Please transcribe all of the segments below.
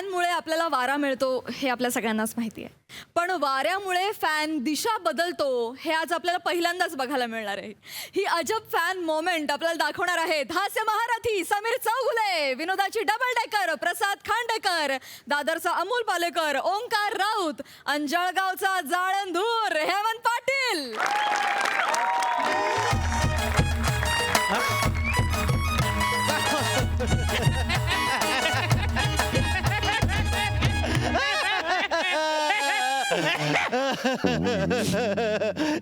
फॅनमुळे आपल्याला वारा मिळतो हे आपल्या सगळ्यांनाच माहिती आहे. पण वाऱ्यामुळे फॅन दिशा बदलतो हे आज आपल्याला पहिल्यांदाच बघायला मिळणार आहे. ही अजब फॅन मोमेंट आपल्याला दाखवणार आहेत हास्य महारथी समीर चौगुले, विनोदाची डबल डेकर प्रसाद खांडेकर, दादरचा अमोल पालेकर, ओंकार राऊत, अंजळगावचा जाळंधूर हेमंत पाटील.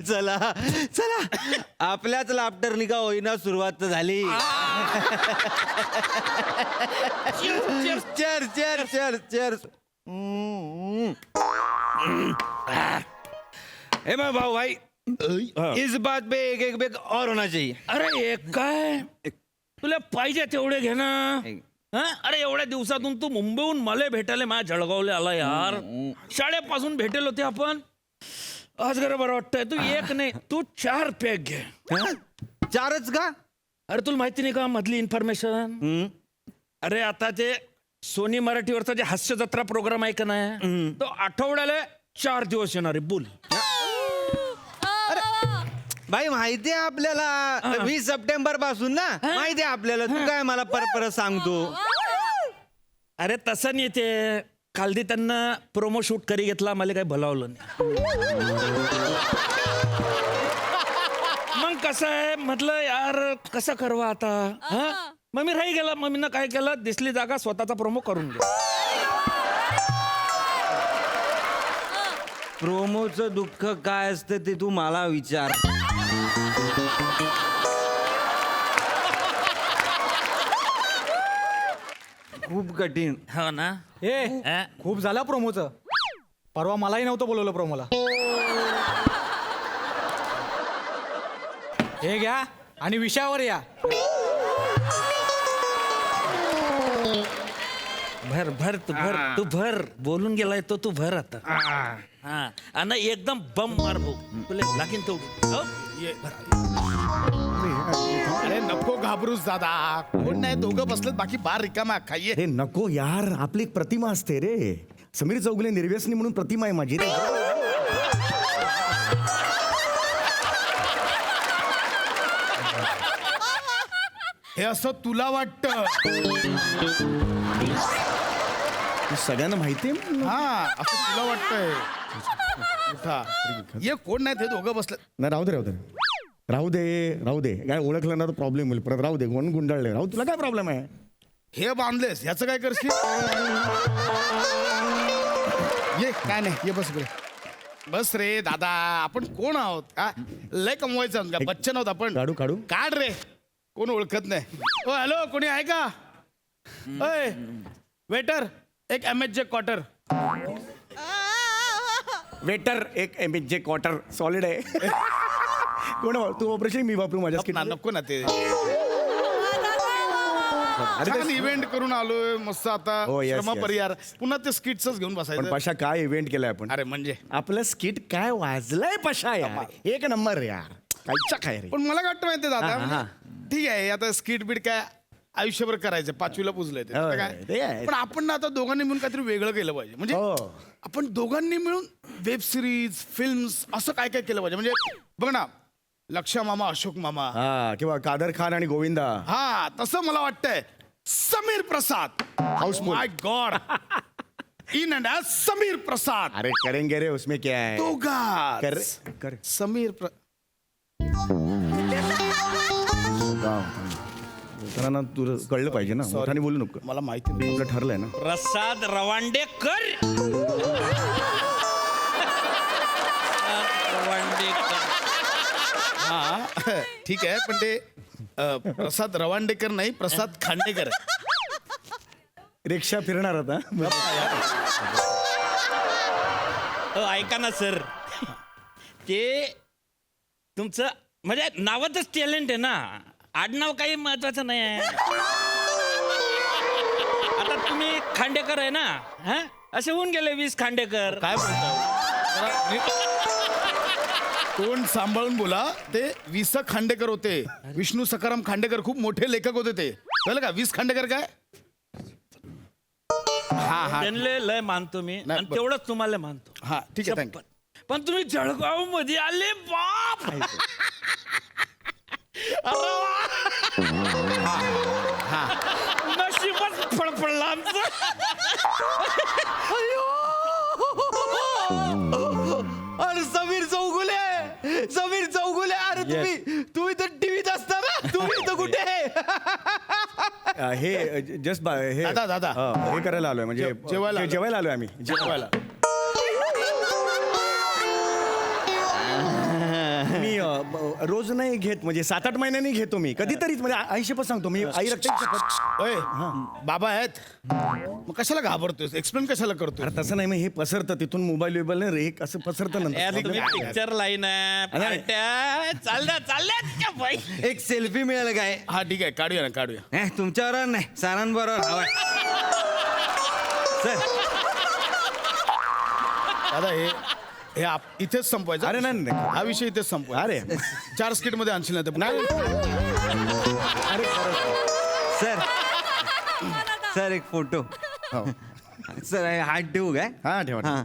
चला चला आपल्याच लाफ्टर निघा होईना सुरुवात तर झाली. Chair chair chair chair. ए मैं भाऊ भाई इस बात पे एक एक बेग और होना चाहिए. अरे एक काय तुला पाहिजे तेवढे घे ना. अरे एवढ्या दिवसातून तू मुंबईहून मला भेटायला माझ्या जळगावला आला यार. शाळेपासून भेटेल होते आपण. आज जरा बरं वाटतंय. तू एक नाही तू 4 पॅक घे. चारच का? अरे तुला माहिती नाही का मधली इन्फॉर्मेशन. अरे आता ते सोनी मराठीवरचा जे हास्य जत्रा प्रोग्राम आहे का नाही तो आठवड्याला 4 दिवस येणार आहे. बोल भाई माहिती आहे आपल्याला 20 सप्टेंबर पासून ना. माहिती आहे आपल्याला. तू काय मला परत सांगतो. अरे तसं नाही ते कालदी त्यांना प्रोमो शूट करी घेतला मला काही भलावलं नाही. मग कसं आहे म्हटलं यार कसं करवा आता. मग मी राही गेला. मम्मीनं काय केलं दिसली जागा स्वतःचा प्रोमो करून घे. प्रोमोचं दुःख काय असतं ते तू मला विचार. खूप कठीण. हो ना. खूप झाला प्रोमोचं. परवा मलाही नव्हतं बोलवलं प्रोमोला. हे घ्या आणि विषयावर या. भर भर तू भर बोलून गेलाय तू भर आता. हा आणि एकदम बम मार भाऊ तुला लागेल तेवढी. हो? अरे नको घाबरूस दादा. कोण नाही दोघं बसलेत बाकी बार रिकामा खाइये. हे नको यार आपली एक प्रतिमा असते रे. समीर चौगुले निर्व्यसनी म्हणून प्रतिमा आहे माझी रे. हे असं तुला वाटतं. सगळ्यांना माहिती आहे. हा असं तुला वाटतंय. उठा. ये कोण नाही ते दोघं बसलेत. नाही राहू दे राहू दे राहू दे राहू दे. काय ओळखलं ना तर प्रॉब्लेम होईल परत. राहू दे कोण गुंडाळले. राहू तुला काय प्रॉब्लेम आहे. हे बांधलेस ह्याचं काय करशील. ये काय नाही ये बस इकडे. बस रे दादा आपण कोण आहोत. का लय कमवायचं का बच्चन आहोत आपण. काढू काढू. काढ रे कोण ओळखत नाही. ओ हॅलो कोणी आहे का. ओय वेटर एक MHJ क्वार्टर. वेटर एक MHJ क्वार्टर सॉलिड आहे. कोण तू ऑपरेशन मी वापरू माझ्या स्किन. नको ना ते. अरे छान इव्हेंट करून आलोय मस्त आता. हो, yes, श्रम yes. परिहार पुन्हा ते स्किट्सच घेऊन पण बसायचं. पशा काय इव्हेंट केलाय आपण. अरे म्हणजे आपलं स्किट काय वाजलंय पशा यार. एक नंबर यार. कायचा काय रे. पण मला काय वाटतं माहितीये हा, दादा हा. ठीक आहे आता स्किट बीट काय आयुष्यभर करायचं. 5वीला पुजलंय ते. हो, आता ते आहे. काय पण आपण ना आता दोघांनी मिळून काहीतरी वेगळं केलं पाहिजे. म्हणजे हो. आपण दोघांनी मिळून वेब सिरीज फिल्म्स असं काय काय केलं पाहिजे. म्हणजे बघ ना लक्षा मामा अशोक मामा. हा किंवा कादर खान आणि गोविंदा. हा तसं मला वाटतंय. Sameer Prasad houseful. My god in and as Sameer Prasad. अरे करेंगे रे उसमें क्या है. दोघा कर कर. समीर ना तुला कळलं पाहिजे ना. मोठ्याने बोलू नको. मला माहिती नाही. आपलं ठरलंय ना. प्रसाद रवांडेकर. हा ठीक आहे पण ते प्रसाद रवांडेकर नाही प्रसाद खांडेकर आहे. रिक्षा फिरणार आता. ऐका ना सर ते तुमचं म्हणजे नावातच टॅलेंट आहे ना. आडनाव काही महत्वाचं नाही आहे. आता तुम्ही खांडेकर आहे ना. हा असे होऊन गेले 20 खांडेकर. काय बोलतो तोंड सांभाळून बोला. ते 20 खांडेकर होते. विष्णू सखाराम खांडेकर खूप मोठे लेखक होते ते. कळलं का. 20 खांडेकर काय हा. त्यांना लय मानतो मी नाही, आणि बरं. तेवढंच तुम्हाला मानतो. हा ठीक आहे थँक्यू. पण तुम्ही जळगाव मध्ये आले बाप. अरे वा. नशीबच फळफळलं आमचं. अरे समीर चौगुले अरे तुम्ही तर टीव्हीत असता ना, तुम्ही तर कुठे? हे जस्ट हे दादा. हे करायला आलोय म्हणजे जेवायला आलोय आम्ही जेवायला. मी रोज नाही घेत म्हणजे 7-8 महिन्यांनी घेतो मी कधीतरीच म्हणजे 80% सांगतो मी आई रक्त ओय बाबा आहेत मग कशाला घाबरतोस एक्सप्लेन कशाला करतोय. अरे तसं नाही मग हे पसरतं तिथून मोबाईल नाही रे असं पसरतं नंतर पिक्चर लाईन चालल्यात बाई. एक सेल्फी मिळेल काय? हा ठीक आहे काढूया. तुमच्याबरोबर नाही, सरांबरोबर हवाय. सर दादा हे इथेच संपवायचं. अरे नाही हा विषय इथेच संपवा. अरे 4 स्किट मध्ये आणशील ना तर सर एक फोटो. सर हात ठेवू काय? हा ठेवा हा.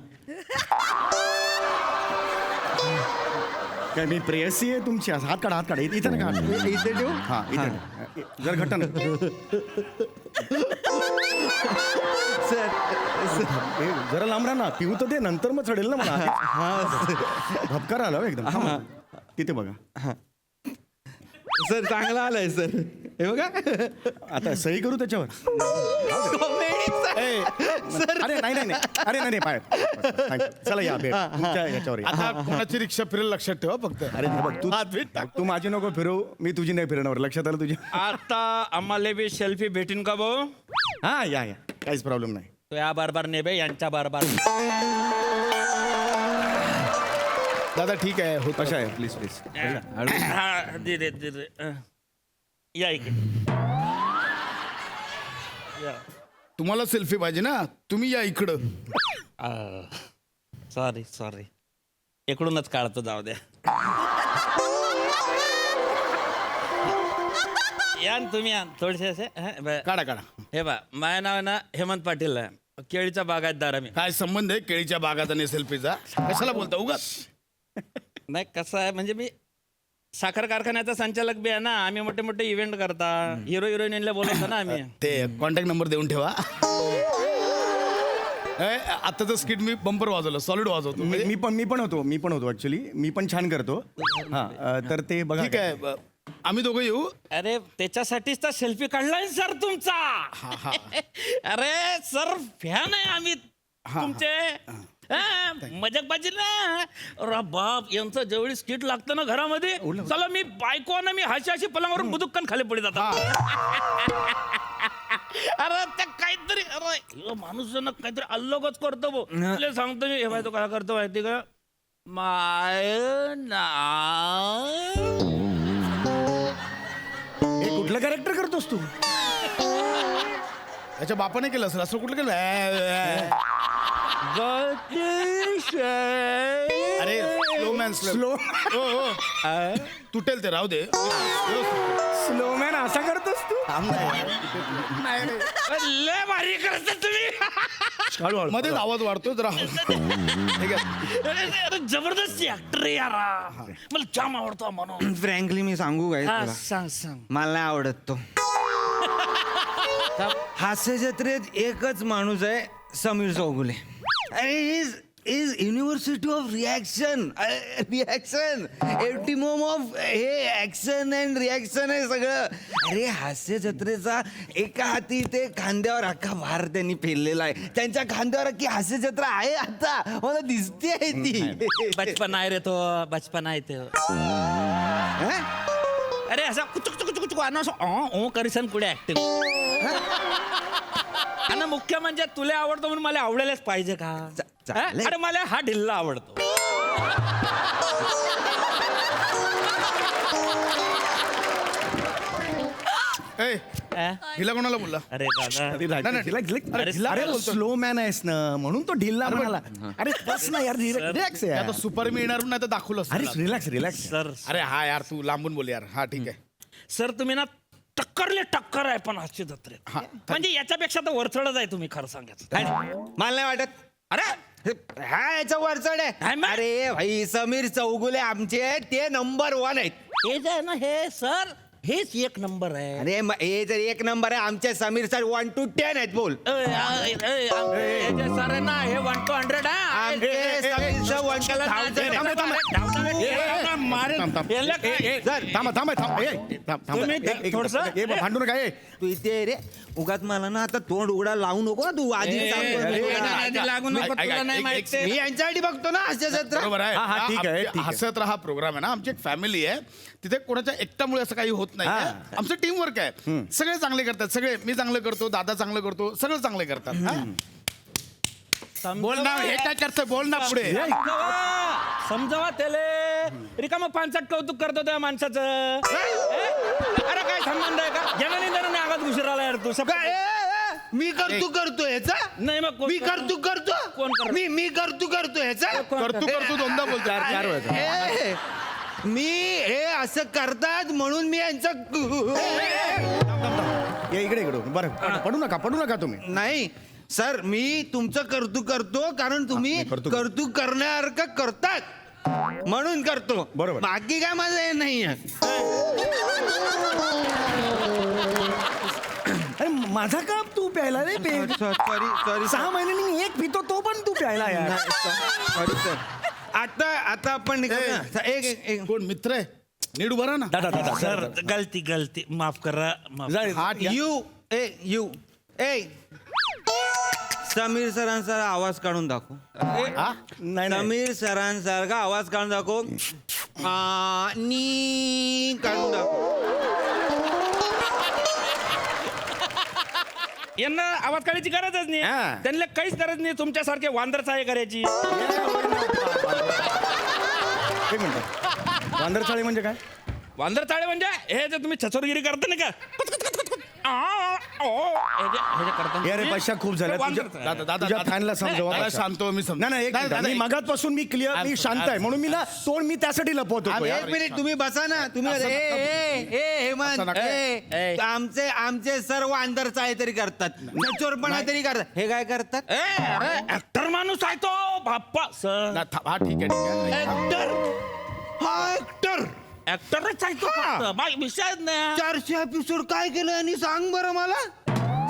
काय मी प्रेयसी आहे तुमची हात काढा इथे नका इथे ठेवू. हा इथे जर घटन सर जरा लांब राहा ना पिऊ तर दे नंतर मग चढेल ना मला भपकार आला हो एकदम थांबा. तिथे बघा सर चांगला आलाय सर. हे बघा आता सही करू त्याच्यावर. अरे नाही पाय चला या भेट तुमच्या याच्यावर या. आता कोणाची रिक्षा फिरेल लक्षात ठेवा फक्त. अरे बघ तू माझी नको फिरव मी तुझी नाही फिरणार लक्षात आलं तुझ्या. आता आम्हाला बी सेल्फी भेटीन का भाऊ? हा या काहीच प्रॉब्लेम नाही. तो या बारबार नेबे यांच्या बारबार. दादा ठीक आहे होत कशा आहे प्लीज हा, दे. या इकडे या. तुम्हाला सेल्फी पाहिजे ना तुम्ही या इकडं. सॉरी इकडूनच काढतो जाऊ द्या. या न तुम्ही या थोडेसे असे काढा. हे बा माझं नाव आहे ना हेमंत पाटील आहे. केळीचा बागायतदार आहे मी. काय संबंध आहे केळीच्या बागात आणि सेल्फीचा कशाला बोलता उगाच. नाही कसं आहे म्हणजे मी साखर कारखान्याचा संचालक बी आहे ना. आम्ही मोठे मोठे इव्हेंट करता हिरो हिरोईनला बोलवतो ना आम्ही. ते कॉन्टॅक्ट नंबर देऊन ठेवा. आताचं स्किट मी बंपर वाजवलं सॉलिड वाजवतो. मी पण होतो ऍक्च्युली मी पण छान करतो. हा तर ते बघा ठीक आहे आम्ही दोघं येऊ. अरे त्याच्यासाठीच तर सेल्फी काढलाय सर तुमचा. अरे सर फॅन आहे आम्ही तुमचे. मजाक पाहिजे ना. अरे बाप यांचं जेवढी स्किट लागतं ना घरामध्ये चला मी बायको ना मी हाशी पलंगावरून बुदुक्कन खाली पडत जातात. अरे त्या काहीतरी अरे माणूस ना काहीतरी अल्लोगच करतो भाऊ. तुला सांगतो मी हे तो काय करतो माहिती का? माय नाव कुठलं कॅरेक्टर करतोस तू? याच्या बापाने केलं असेल असं कुठलं केलं. अरे स्लो मॅन स्लो तुटेल ते राहू दे. स्लो मॅन असा करतोस तू? लय भारी करता तुम्ही. मध्येच आवाज वाढतो जरा. अरे जबरदस्त ऍक्टर आहे यार. मला जाम आवडतो म्हणून. फ्रँकली मी सांगू काय हा, तुला? सांग. मला नाही आवडत तो. हास्य जत्रेत एकच माणूस आहे Sameer Chougule. Is university of reaction. Epitome of हे ऍक्शन अँड रिॲक्शन आहे सगळं. अरे हास्य जत्रेचा एका हाती ते खांद्यावर अख्खा भार त्यांनी फेरलेला आहे. त्यांच्या खांद्यावर अख्खी हास्य जत्रा आहे आता मला दिसते ती. बचपन आहे रे तो. बचपन आहे ते. अरे असं कुचुक असं करिसन कुठे ऍक्टिंग. आणि मुख्य म्हणजे तुला आवडतो म्हणून मला आवडायलाच पाहिजे का? अरे मला हा ढिल्ला आवडतो. हिला कोणाला बोलला. अरे दादा अरे स्लो मॅन आहेस ना म्हणून तो ढिल्ला म्हणाला. अरे बस ना यार रिलॅक्स आता सुपर मी येणार नाही तर दाखवलं अरे असतं. रिलॅक्स सर अरे हा यार तू लांबून बोल यार. हा ठीक आहे. सर तुम्ही ना टक्कर आहे पण हास्य जत्रेत म्हणजे याच्यापेक्षा तर वरचढच आहे तुम्ही खरं सांगायचं. अरे, मला नाही वाटत. अरे हा याचा वरचढ काय आहे. मग? अरे भाई समीर चौगुले आमचे ते नंबर 1 आहेत. हे जे आहे ना हे सर हेच एक नंबर आहे. अरे हे जर 1 नंबर आहे आमचे समीर सर 1 to 10 आहेत. बोल सर आहे ना हे 1 to 100 आमचे समीर सर 1 to 1000 भांडू नका ए. तू इथे रे उगाच मला ना आता तोंड उघडा लावू नको तू आधी लागू नको तुला नाही माहिती. मी यांच्यासाठी बघतो ना हास्य जत्रा. बरोबर आहे. हा, हा, ठीक आहे, ठीक आहे. हसत राहा प्रोग्राम आहे ना, आमची एक फॅमिली आहे, तिथे कोणाच्या एकट्यामुळे असं काही होत नाही. आमचं टीम वर्क आहे, सगळे चांगले करतात. सगळे, मी चांगलं करतो, दादा चांगलं करतो, सगळं चांगले करतात. बोल ना, हे काय करतोय, बोल ना पुढे. समजावा त्याले रिकामं पानसट कौतुक करतो त्या माणसाचं. अरे काय संबंध आहे का? जनाने आगात घुसून राहिला यार तू. मी करतो ह्याचा नाही मग कोण मी करतो? करतो कोण करतो? मी करतो ह्याचा करतो दोनदा बोलतो. 4 वेळा मी हे असं करतात म्हणून मी यांचं इकडे बरं पडू नका तुम्ही. नाही सर मी तुमचं करतो कारण तुम्ही करतो. करण्यासारखं करतात म्हणून करतो. बरोबर. बाकी काय माझं हे नाही आहे. अरे माझा कप तू प्यायला रे सॉरी 6 महिन्यांनी मी एक पितो तो पण तू प्यायला यार. Sorry sir. आता आपण निघू ना. एक कोण मित्र आहे, नीट उभा राहा ना. दादा सर गलती माफ करा. यू समीर सरांसारखा आवाज काढून दाखव. नाही समीर सरांसारखा आवाज काढून दाखव. नी काढून दाखव. यांना आवाज काढायची गरजच नाही. हा. त्यांना काहीच गरज नाही तुमच्यासारखे वांदर चाळे करायची. एक मिनिट, वांदर चाळे म्हणजे काय? वांदर चाळे म्हणजे हे जे तुम्ही छचोरगिरी करता ना का हे जे करता हे रे पश्चा खूप झाल्या वांदर तुझ्या- चाळे. तुझ्या फॅनला समजवा. दादा पश्चा. शांत हो, मी समजतो. नाही एक मिनिट. मी मगाचपासून मी क्लिअर मी शांत आहे म्हणून मी ना तोंड मी त्यासाठी लपवतो. एक मिनिट तुम्ही बसा ना. तुम्ही हेमंत असं नका. आमचे सर्व आंदर चाळे तरी करतात, चोरपणा तरी करतात. हे काय करतात? अरे ऍक्टर माणूस आहे तो बाप्पा सर. हा ठीक आहे. ऍक्टर ऍक्टरच आहे तो फक्त. बाकी विषयच नाही. 400 एपिसोड काय केलं आणि सांग बरं मला.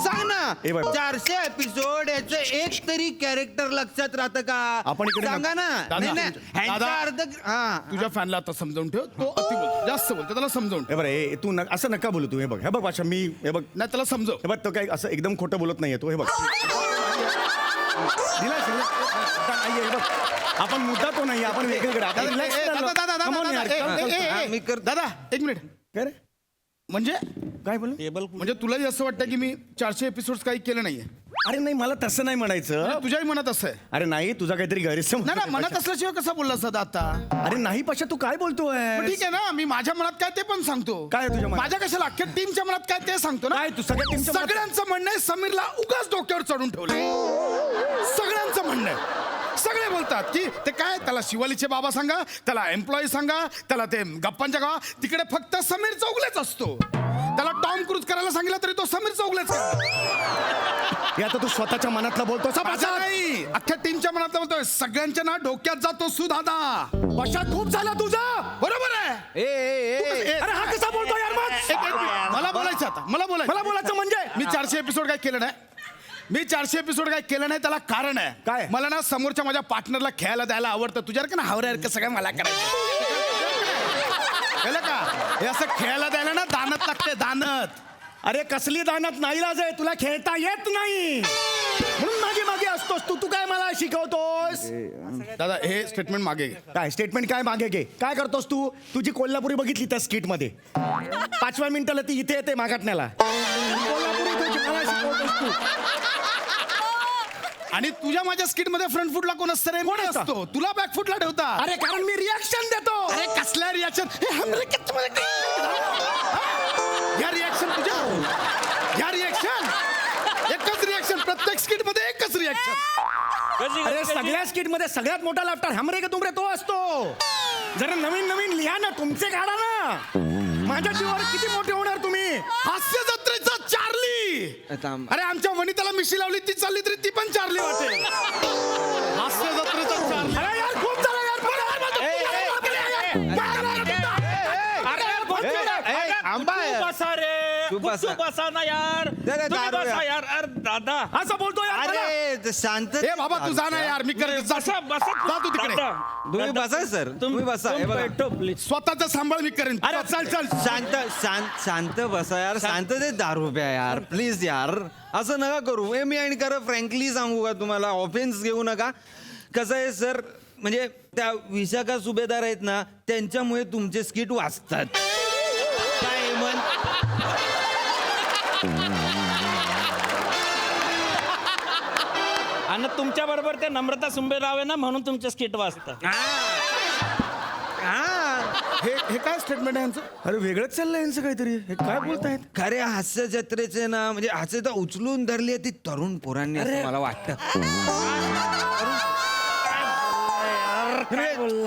सांग ए ना. बाबा. 400 एपिसोड याचं एक तरी कॅरेक्टर लक्षात राहतं का? आपण इकडे सांगा ना. दादा, नाही, नाही. ह्यांचा दादा. अर्थ हा. तुझ्या फॅनला आता समजावून ठेव. तो अति बोलतो, जास्त बोलतो, त्याला समजावून ठेव. हे बरं तू असं नका बोलू तू. हे बघ पाशा मी हे बघ नाही त्याला समजव. हे बघ तो काय असं एकदम खोटं बोलत नाहीये तो. हे बघ नाहीये. हे बघ आपण मुद्दा तो नाही, आपण वेगळीकडे आपण relax झालो. Come on यार. मी करतो. दादा एक मिनिट. काय रे म्हणजे काय बोल? म्हणजे तुलाही असं वाटतं की मी 400 एपिसोड काही केलं नाहीये? अरे नाही मला तसं नाही म्हणायचं. तुझ्याही मनात असं आहे? अरे नाही तुझा काहीतरी गैरसमज नाही होतोय, मनात पश्या. असल्याशिवाय कसा बोलला सदा आता? अरे नाही पश्या तू काय बोलतोय? मग ठीक आहे ना, मी माझ्या मनात काय ते पण सांगतो. काय आहे तुझ्या मनात? माझ्या कशाला अख्ख्या टीमच्या मनात काय ते सांगतो ना. काय तू सगळ्या टीमच्या मनात- सगळ्यांचं म्हणणं आहे समीरला उगाच डोक्यावर चढून ठेवलंय. सगळ्यांचं म्हणणं आहे. सगळे बोलतात की ते काय त्याला शिवालीचे बाबा सांगा, त्याला एम्प्लॉई सांगा, त्याला ते गप्पांच्या गावा, तिकडे फक्त समीर चौगलेच असतो. त्याला टॉम क्रूज करायला सांगितलं तरी तो समीर चौगलेच करतो. हे आता तू स्वतःच्या मनातला बोलतोस हा, माझा पश्या? नाही, अख्ख्या टीमच्या मनातलं बोलतोय. सगळ्यांच्या ना डोक्यात जातो सुदादा. पश्या खूप झाला तुझा. बरोबर आहे. अरे हा कसा बोलतो यार मग? मला बोलायचं आता, मला बोलायचं म्हणजे? मी 400 एपिसोड काय केलं नाही. मी 400 एपिसोड काय केलं नाही, त्याला कारण आहे. काय? मला ना समोरच्या माझ्या पार्टनरला खेळायला द्यायला आवडतं. तुझ्यासारखं ना हावऱ्यासारखं सगळं मला करायचं. कळलं का? हे असं खेळायला द्यायला ना दानत लागते, दानत. अरे कसली दानत नाईलाज आहे, तुला खेळता येत नाही म्हणून मागे मागे असतोस तू काय मला शिकवतोस? दादा हे स्टेटमेंट मागे घे. काय स्टेटमेंट काय मागे घे? काय करतोस तू? तुझी कोल्हापुरी बघितली त्या स्किट मध्ये 5व्या मिनिटाला ती इथे येते मागाटण्याला. कोल्हापुरी तुझी मला शिकवतोस तू. आणि तुझ्या माझ्या स्किट मध्ये फ्रंट फुटला कोण असतं रे? कोण मी असतं? असतो. तुला बॅक फुटला ठेवता. अरे कारण मी रिॲक्शन देतो. अरे कसल्या रिॲक्शन? या रिॲक्शन तुझ्या, या रिॲक्शन एकच रिॲक्शन प्रत्येक स्किट मध्ये एकच रिॲक्शन. अरे सगळ्या स्किट मध्ये सगळ्यात मोठा लाफ्टर हमरे का तुमरे तो असतो. जरा नवीन नवीन लिहा ना, तुमचे काढा ना. माझ्या जीवावर किती मोठे होणार तुम्ही? हास्य जत्रेचा चार्ली. थांब. अरे आमच्या वनिताला मिशी लावली ती चालली तरी ती पण चार्ली वाटेल. हास्य जत्रेचा चार्ली. अरे यार खूप झालं यार. आंबा आहे. बसा रे तू बसा. तू बसा ना यार दे रे, तुम्ही दारू बसा या. यार अरे दादा असं बोलतो यार मला. अरे ते शांत. ए बाबा तू जा ना यार मी करत बसा बसा जा तू तिकडे. तुम्ही बसा सर, तुम्ही बसा. हे बघा. प्लीज स्वतःचा सांभाळ मी करेन. अरे, चल चल शांत शांत शांत बसा यार. शांत ते 10 रुपया यार प्लीज यार. असं नका करू. हे मी आणि खरं फ्रँकली सांगू का तुम्हाला, ऑफेन्स घेऊ नका. कसं आहे सर, म्हणजे त्या विशाखा सुभेदार आहेत ना, त्यांच्यामुळे तुमचे स्किट वाचतात. काय हेमंत? आणि तुमच्या बरोबर ते नम्रता सुंबेराव आहे ना म्हणून तुमचे स्किट वाचतात हे काय स्टेटमेंट आहे यांचं? अरे वेगळंच चाललंय यांचं काहीतरी. हे काय बोलतायत? खऱ्या हास्य जत्रेचे ना, म्हणजे हास्य तर उचलून धरली ती तरुण पोरांनी असं मला वाटतं.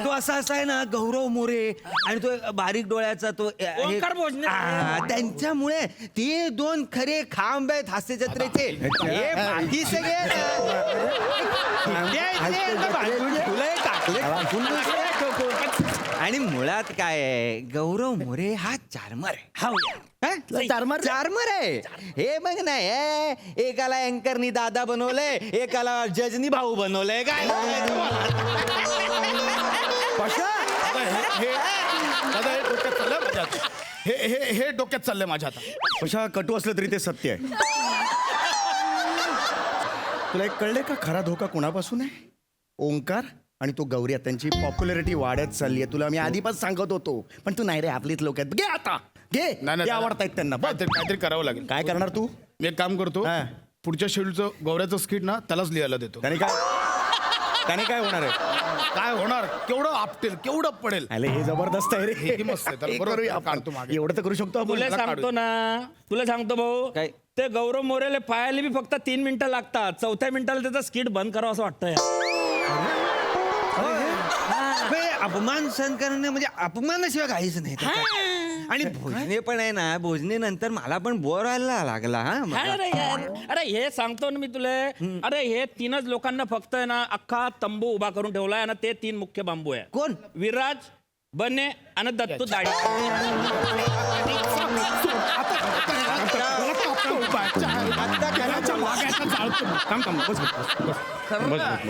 तो असा आहे ना गौरव मोरे आणि तो बारीक डोळ्याचा तो ओंकार भोजने. त्यांच्यामुळे ते 2 खरे खांब आहेत हास्य जत्रेचे. हे बाकी सगळे आणि मुळात काय आहे, गौरव मोरे हा चार्मर आहे. चार्मर आहे. हे बघ ना, एकाला अँकरनी दादा बनवलंय, एकाला जजनी भाऊ बनवलंय. काय दादा हे डोक्यात चाललंय माझ्या आता. हे डोक्यात चाललंय माझ्या आता. पशा कटू असलं तरी ते सत्य आहे. तुला एक कळलंय का खरा धोका कोणापासून आहे? ओंकार आणि तो गौऱ्या. त्यांची पॉप्युलॅरिटी वाढत चालली आहे. तुला मी आधीपासून सांगत होतो, पण तू नाही रे, आपलीच लोक आहेत. घे आता घे. ते आवडतायत त्यांना. बघ काहीतरी करावं लागेल. काय करणार तू? मी एक काम करतो, हा. पुढच्या शेड्यूलचं गौऱ्याचं स्किट ना त्यालाच लिहायला देतो. त्याने काय होणार आहे? काय होणार? केवढं आपटेल, केवढं पडेल. अरे हे जबरदस्त आहे रे. हे मस्त आहे. त्याला हे बरोबर करूया आपण. काढतो मागे. एवढं तर करू शकतो आपण. तुला सांगतो ना, तुला सांगतो भाऊ काय? ते गौरव मोरेले पाहायला बी फक्त 3 मिनिटं लागतात. 4थ्या मिनिटाला त्याचा स्किट बंद करावं असं वाटतंय. अपमान सहन करणे म्हणजे अपमानाशिवाय काहीच नाही त्याच्यात. आणि भोजने पण आहे ना, भोजनेनंतर मला पण बोर व्हायला लागला. अरे यार, अरे हे सांगतो ना मी तुला. अरे हे 3च लोकांना फक्त आहे ना अख्खा तंबू उभा करून ठेवलाय आणि ते 3 मुख्य बांबू आहे. कोण? विराज, बने आणि दत्तू दाढी.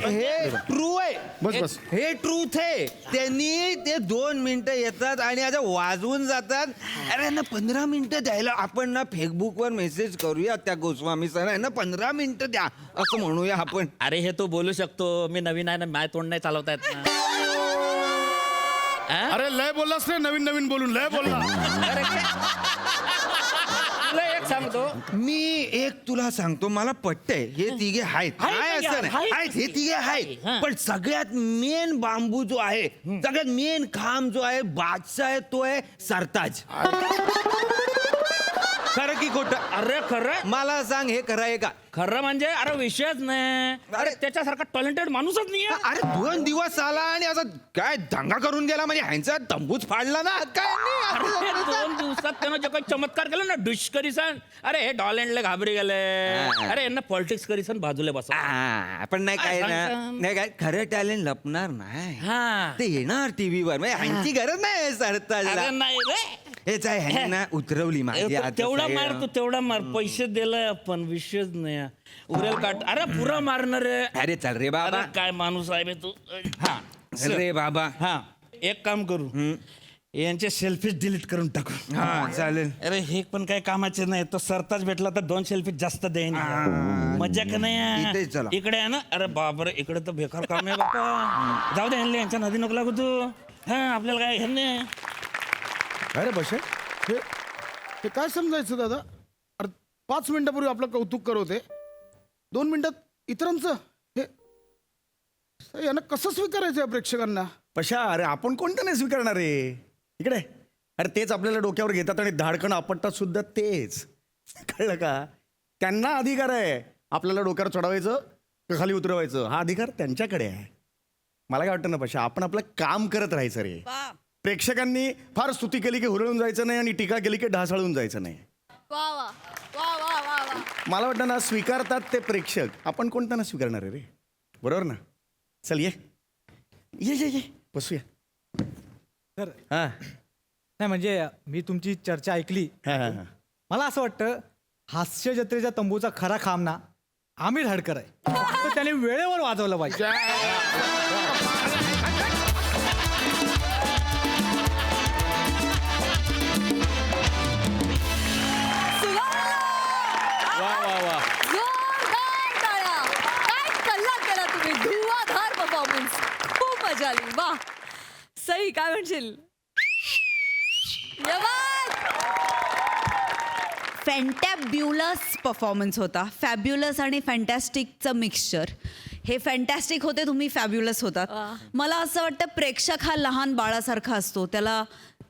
हे ट्रू आहे. बस. हे ट्रूथ आहे. त्यांनी ते 2 मिनिटं येतात आणि आता वाजवून जातात. अरे यांना 15 मिनिटं द्यायला आपण ना फेसबुकवर मेसेज करूया त्या गोस्वामी सर, यांना 15 मिनिटं द्या असं म्हणूया आपण. अरे हे तू बोलू शकतो. मी नवीन आहे ना, माय तोंड नाही चालवता येत ना. अरे लय बोललास रे, नवीन नवीन बोलून लय बोलला. अरे तुला एक सांगतो, मी एक तुला सांगतो, मला पटतंय हे तिघे आहेत. आहेत काय म्हणजे असं नाही, आहेत. आहेत, हे तिघे आहेत. हां. पण सगळ्यात मेन बांबू जो आहे, सगळ्यात मेन खांब जो आहे, बादशाह आहे, तो आहे सरताज. खरं की खोटं? अरे खरं मला सांग, हे खरं आहे का? खरं म्हणजे अरे विषयच नाही. अरे त्याच्यासारखा टॅलेंटेड माणूसच नाही. अरे 2 दिवस आला आणि असं काय दंगा करून गेला, म्हणजे ह्यांचा तंबूच फाडला ना. काय नाही अरे 2 दिवसात त्यानं जे काही चमत्कार केला ना, डिश करीसन. अरे हे डॉलँडले घाबरी गेले. अरे यांना पॉलिटिक्स करीसन बाजूले बसा. पण नाही काय ना, सांग. नाही काय, खरं टॅलेंट लपणार नाही. हा ते येणार टीव्हीवर, म्हणजे ह्यांची गरज नाही सरताजला. अरे नाही रे. हेच आहे, ह्यांनी ना उतरवली माझी आता तेवढा सगळं. मार तू तेवढा मार. पैसे दिलाय आपण, विषयच नाही. उरेल काट. अरे पुरा मारणार रे. अरे चल रे बाबा. अरे काय माणूस आहे बे तू. हा चल रे बाबा. हा एक काम करू, यांचे सेल्फीज डिलीट करून टाकू. हा चालेल. अरे हे पण काय कामाचे नाही. तो सरताज भेटला तर 2 सेल्फी जास्त देईन. मजा का नाही. इथेच चला. इकडे आहे ना. अरे बापरे, इकडे तर बेकार काम आहे बाबा. जाऊ दे, ह्यांना यांच्या नदी नको लागू तू. हा आपल्याला काय ह्यांनी. अरे बशे, हे काय समजायचं दादा? अरे 5 मिनिटापूर्वी आपलं कौतुक करवते, 2 मिनिटात इतरांचं हे यांना कसं स्वीकारायचं या प्रेक्षकांना? पशा अरे आपण कोणतं नाही स्वीकारणार रे. इकडे अरे तेच आपल्याला डोक्यावर घेतात आणि धाडकन आपटतात सुद्धा तेच. कळलं का? त्यांना अधिकार आहे आपल्याला डोक्यावर चढवायचं का खाली उतरवायचं. हा अधिकार त्यांच्याकडे आहे. मला काय वाटतं ना पशा, आपण आपलं काम करत राहायचं रे. प्रेक्षकांनी फार स्तुती केली की हुरळून जायचं नाही आणि टीका केली की ढासळून जायचं नाही. वा वा वा वा वा वा. मला वाटतं ना स्वीकारतात ते प्रेक्षक, आपण कोणता ना स्वीकारणार आहे रे, बरोबर ना? चल ये ये ये ये बसूया. तर हां नाही म्हणजे मी तुमची चर्चा ऐकली. हां हां हां. मला असं वाटतं हास्य जत्रेच्या तंबूचा खरा खाम ना आमिर हडकर आहे. तर त्याने वेळेवर वाजवलं पाहिजे. वा वा वा. जोरदार टाळ्या. काय कल्ला केला तुम्ही, धुवाधार परफॉर्मन्स, खूप मजा आली. वा सई, काय म्हणशील? फॅन्टॅब्युलस परफॉर्मन्स होता. फॅब्युलस आणि फॅन्टॅस्टिकचं मिक्सचर. हे फॅन्टॅस्टिक होते, तुम्ही फॅब्युलस होतात. मला असं वाटतं प्रेक्षक हा लहान बाळासारखा असतो, त्याला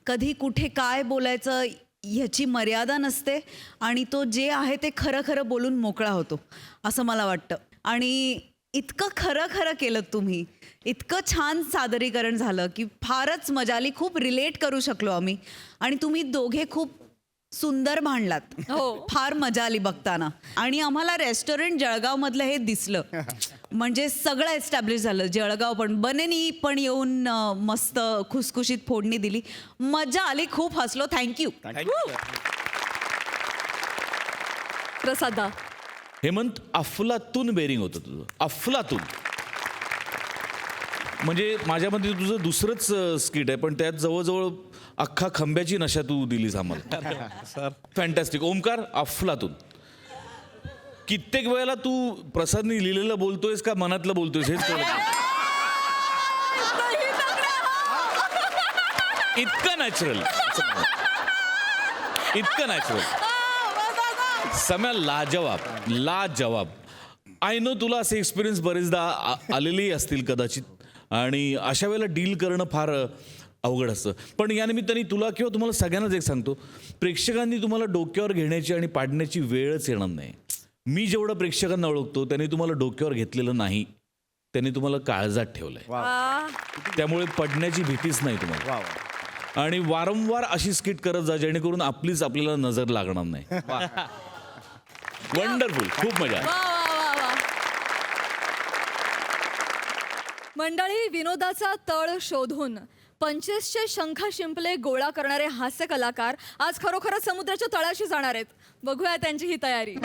कधी कुठे काय बोलायचं ह्याची मर्यादा नसते आणि तो जे आहे ते खरं खरं बोलून मोकळा होतो असं मला वाटतं. आणि इतकं खरं खरं केलं तुम्ही, इतकं छान सादरीकरण झालं की फारच मजा आली. खूप रिलेट करू शकलो आम्ही आणि तुम्ही दोघे खूप सुंदर भांडलात. हो. फार मजा आली बघताना. आणि आम्हाला रेस्टॉरंट जळगावमधलं हे दिसलं म्हणजे सगळं एस्टॅब्लिश झालं. जळगाव पण बनेनी पण येऊन मस्त खुसखुशीत फोडणी दिली. मजा आली, खूप हसलो. थँक्यू. प्रसादा, हेमंत, अफलातून बेरिंग होतं तुझं, अफलातून. म्हणजे माझ्या मते तुझं दुसरंच स्किट आहे, पण त्यात जवळजवळ अख्खा खंब्याची नशा तू दिलीस आम्हाला. फॅन्टॅस्टिक. ओमकार, अफलातून. कित्येक वेळेला तू प्रसादनी लिहिलेलं बोलतोयस का मनातलं बोलतोयस हेच कळत नाही. इतकं नॅचरल, इतकं नॅचरल. सम्या, लाजवाब, लाजवाब. आय नो तुला असे एक्सपिरियन्स बरेचदा आलेलेही असतील कदाचित, आणि अशा वेळेला डील करणं फार अवघड असतं. पण या निमित्ताने तुला किंवा तुम्हाला सगळ्यांनाच एक सांगतो, प्रेक्षकांनी तुम्हाला डोक्यावर घेण्याची आणि पाडण्याची वेळच येणार नाही. मी जेवढं प्रेक्षकांना ओळखतो त्यांनी तुम्हाला डोक्यावर घेतलेलं नाही, त्यांनी तुम्हाला काळजात ठेवलंय. त्यामुळे पडण्याची भीतीच नाही तुम्हाला. आणि वारंवार अशी स्किट करत जा जेणेकरून आपलीच आपल्याला नजर लागणार नाही. वंडरफुल, खूप मजा. वा वा वा वा. मंडळी, विनोदाचा तळ शोधून 2500 शंख शिंपले गोळा करणारे हास्य कलाकार आज खरोखरच समुद्राच्या तळाशी जाणार आहेत. बघूया त्यांची ही तयारी.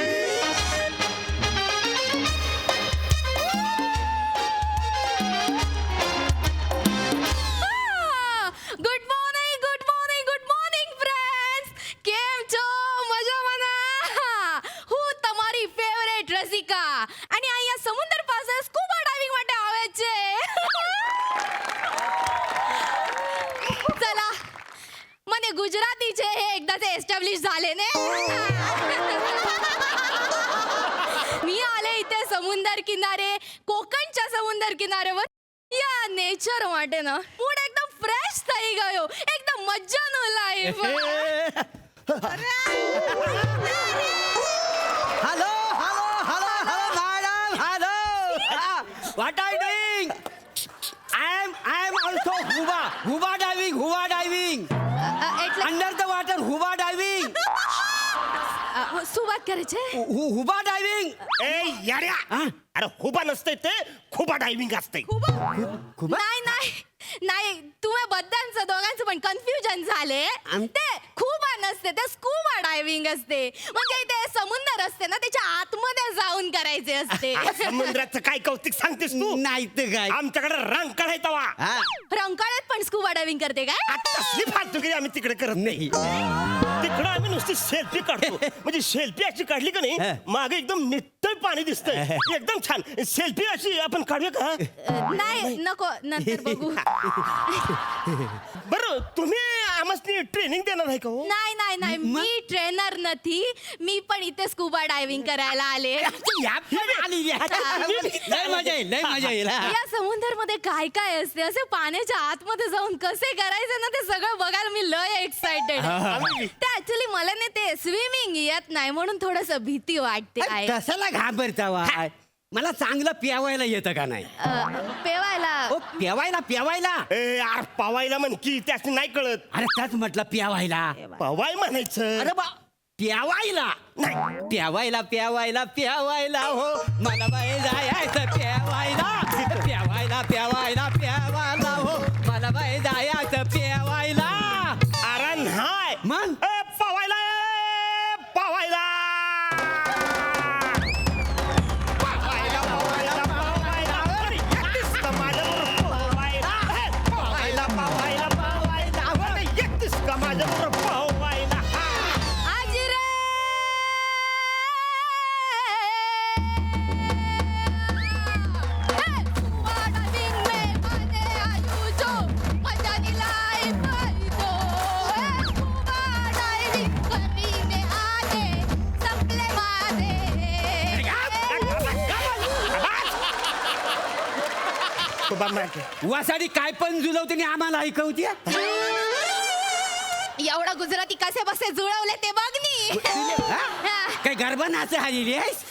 Good morning, good morning, good morning friends. કેમ છો? મજામાં ના? હું તમારી ફેવરેટ રસિકા અને અહીંયા સમુદ્ર પાસે સ્કૂબા ડાઇવિંગ માટે આવે છે. चला, મને ગુજરાતી છે हे एकदाच एस्टॅब्लिश झाले ने. मी आले इथे समुद्र किनारे, कोकणच्या समुद्र किनाऱ्यावर या नेचर માટે ना मूड एकदम फ्रेश થઈ ગયો. एकदम મજાનો life. Hello, hello, hello, hello, madam, hello. What are you doing? I am also scuba diving. એટલે Under the water, scuba diving. શું વાત કરે છે? Scuba diving. ए याड्या, अरे खुबा नसते ते खुबा डायव्हिंग असते. नाही नाही नाही, तुम्ही बद्दांचं दोघांचं पण कन्फ्युजन झाले. ते खूप नसते, ते स्कूबा डायव्हिंग असते. म्हणजे ते समुद्र असते ना, त्याच्या आतमध्ये जाऊन करायचे असते. समुद्राचं काय कौतिक सांगतेस तू? नाही तर काय. आमच्याकडे रंग आहे तवा. हा. रंकाळ्यात पण स्कूबा डायव्हिंग करते काय? तसली फालतुगिरी आम्ही तिकडे करत नाही. तिकडे आम्ही नुसती सेल्फी काढतो. म्हणजे सेल्फी अशी काढली का नाही, मागे एकदम नितळ पाणी दिसतंय, एकदम छान. सेल्फी अशी आपण काढूया का? नाही, नको, नंतर बघू. बरं, तुम्ही आम्हाला ट्रेनिंग देणार आहे का हो? नाही नाही नाही, मी ट्रेनर नाही. मी पण इथे स्कूबा डायव्हिंग करायला आले. लय मजा येईल, लय मजा येईल. हा. या समुद्रमध्ये काय काय असते, असे पाण्याच्या आतमध्ये जाऊन कसे करायचे ना, ते सगळं बघायला मी लय एक्साइटेड. ते ऍक्च्युली मला नाही ते स्विमिंग येत नाही, म्हणून थोडस भीती वाटते आहे. कशाला घाबरतावा? मला चांगलं प्यावायला येतं का नाही? पेवायला. ओ प्यावायला. ए यार, पवायला म्हण की त्याच नाही कळत. अरे त्याच म्हटलं प्यावायला. पवाय म्हणायचं. अरे बा प्यावायला प्यावायला प्यावायला प्यावायला हो मला बाई जायचं प्यावायला प्यावायला प्यावायला प्यावायला हो मला बाई जायचं प्यावायला. अरे नाही मग? पवायला पवायला पवायला पवायला पवायला अरे, एकटीच का माझ्याबरोबर पवायला? पवायला पवायला पवायला अरे, एकटीच का माझ्याबरोबर पवायला? आजी रे तुबा मागे. वासाडी काय पण जुलवते आणि आम्हाला ऐकवते. एवढा गुजराती कसे बसे जुळवले ते बघ नी. काय गरबानाचं आलेली आहेस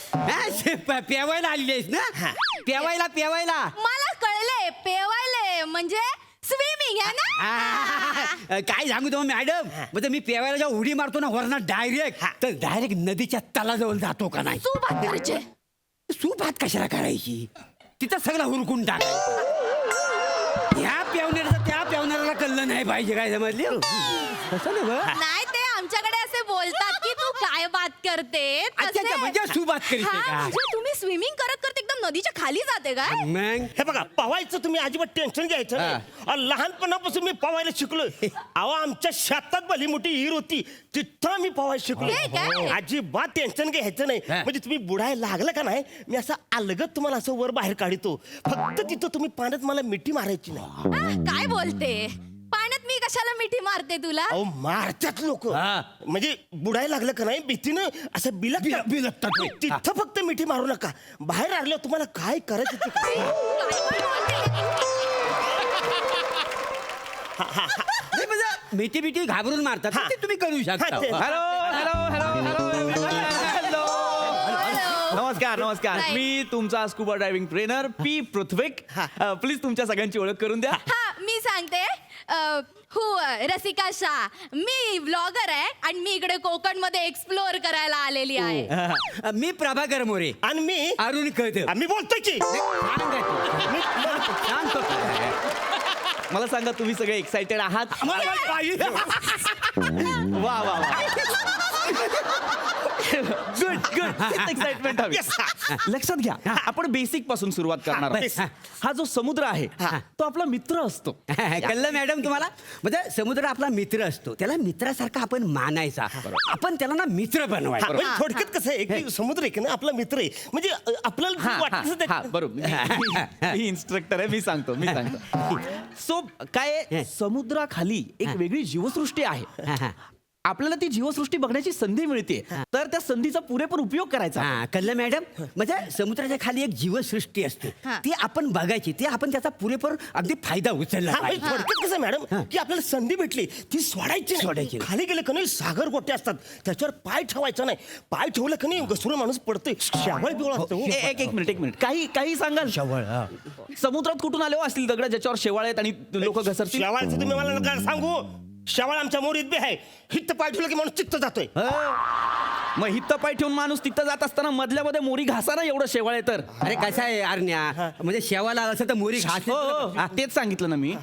प्यावायला आलेली आहेस ना प्यावायला प्यावायला. मला कळले पेवायले म्हणजे स्विमिंग आहे ना. काय सांगू तुम्ही मॅडम म्हणजे मी प्यावायला जेव्हा उडी मारतो ना वरना डायरेक्ट तर डायरेक्ट नदीच्या तलाजवळ जातो का नाही. तू बात करायचे सुभात कशाला करायची तिथं सगळं हुरकून टाकायचं. ह्या पेवण्याचं त्या पेवणाऱ्याला कळलं नाही पाहिजे काय समजली तसं नाही बरं. नाही ते आमच्याकडे असे बोलतात की तू काय बात करते अच्छा, अच्छा, म्हणजे सुबात करते का? म्हणजे तुम्ही स्विमिंग करत करत एकदम नदीच्या खाली जाते काय. मग हे बघा पवायचं तुम्ही अजिबात टेन्शन घ्यायचं नाही. अहो, लहानपणापासून मी पवायला शिकलो. अहो आमच्या शेतात भली मोठी हिर होती तिथं मी पवायला हे काय? शिकलो. अजिबात टेन्शन घ्यायचं नाही. म्हणजे तुम्ही बुडायला लागलं का नाही मी असं अलगत तुम्हाला असं वर बाहेर काढतो. फक्त तिथं तुम्ही पाण्यात मला मिठी मारायची नाही. काय बोलते पाण्यात मी कशाला मिठी मारते तुला. अहो मारतात लोक म्हणजे बुडायला लागलं का नाही भीतीनं असं बिलकतात. तिथं फक्त मिठी मारू नका. बाहेर आल्यावर तुम्हाला काय करायचं ते करा. काय पण बोलते. नाही, म्हणजे भीती भीती घाबरून मारतात हा. ते तुम्ही करू शकता. हा, ते- हॅलो हॅलो हॅलो हॅलो नमस्कार नमस्कार नाही. मी तुमचा स्कुबा ड्रायव्हिंग ट्रेनर पी पृथ्वीक. प्लीज तुमच्या सगळ्यांची ओळख करून द्या. हा मी सांगते हो रसिका शाह. मी ब्लॉगर आहे आणि मी इकडे कोकण मध्ये एक्सप्लोअर करायला आलेली आहे. मी प्रभाकर मोरे आणि मी अरुण कदम. आम्ही बोलतोय की मला सांगा तुम्ही सगळे एक्साइटेड आहात. वा वा वा गुड गुड एक्साइटमेंट हवी. लक्षात घ्या आपण बेसिक पासून सुरुवात करणार आहोत. हा जो समुद्र आहे तो आपला मित्र असतो. कळलं मॅडम तुम्हाला म्हणजे समुद्र आपला मित्र असतो त्याला मित्रासारखा आपण मानायचा आपण त्याला ना मित्र बनवायचा. म्हणजे थोडक्यात कसं आहे की समुद्र आहे की ना आपला मित्र आहे म्हणजे आपल्याला हा, वाटतं हा, ते- हा, बरोबर मी इन्स्ट्रक्टर आहे मी सांगतो सो काय समुद्राखाली एक वेगळी जीवसृष्टी आहे. आपल्याला ती जीवसृष्टी बघण्याची संधी मिळते तर त्या संधीचा पुरेपूर उपयोग करायचा. हा कळलं मॅडम म्हणजे समुद्राच्या खाली एक जीवसृष्टी असते ती आपण बघायची ती आपण त्याचा पुरेपूर अगदी फायदा उचलला हा, म्हणजे पाहिजे. थोडक्यात कसं मॅडम की आपल्याला संधी भेटली ती सोडायची सोडायची नाही. खाली गेले का नाही सागर गोटे असतात त्याच्यावर पाय ठेवायचा नाही. पाय ठेवलं का नाही घसरून माणूस पडतोय. शावळ बिवळ असतं हो. एक मिनिट काही काही सांगाल समुद्रात कुठून आले हो असतील दगड ज्याच्यावर शेवाळ आहेत आणि लोक घसरतील. शेवाळचं तुम्ही मला नका सांगू. शेवाळ आमच्या मोरीत बी आहे. हित पाय ठेवलं की माणूस चित्त जातोय. मग हित्त पाय ठेवून माणूस तिथं जात असताना मधल्यामध्ये मोरी घासा ना एवढं शेवाळ आहे तर. अरे कसा आहे अरण्या म्हणजे शेवाला असं तर मोरी घास हो, तेच सांगितलं ना मी.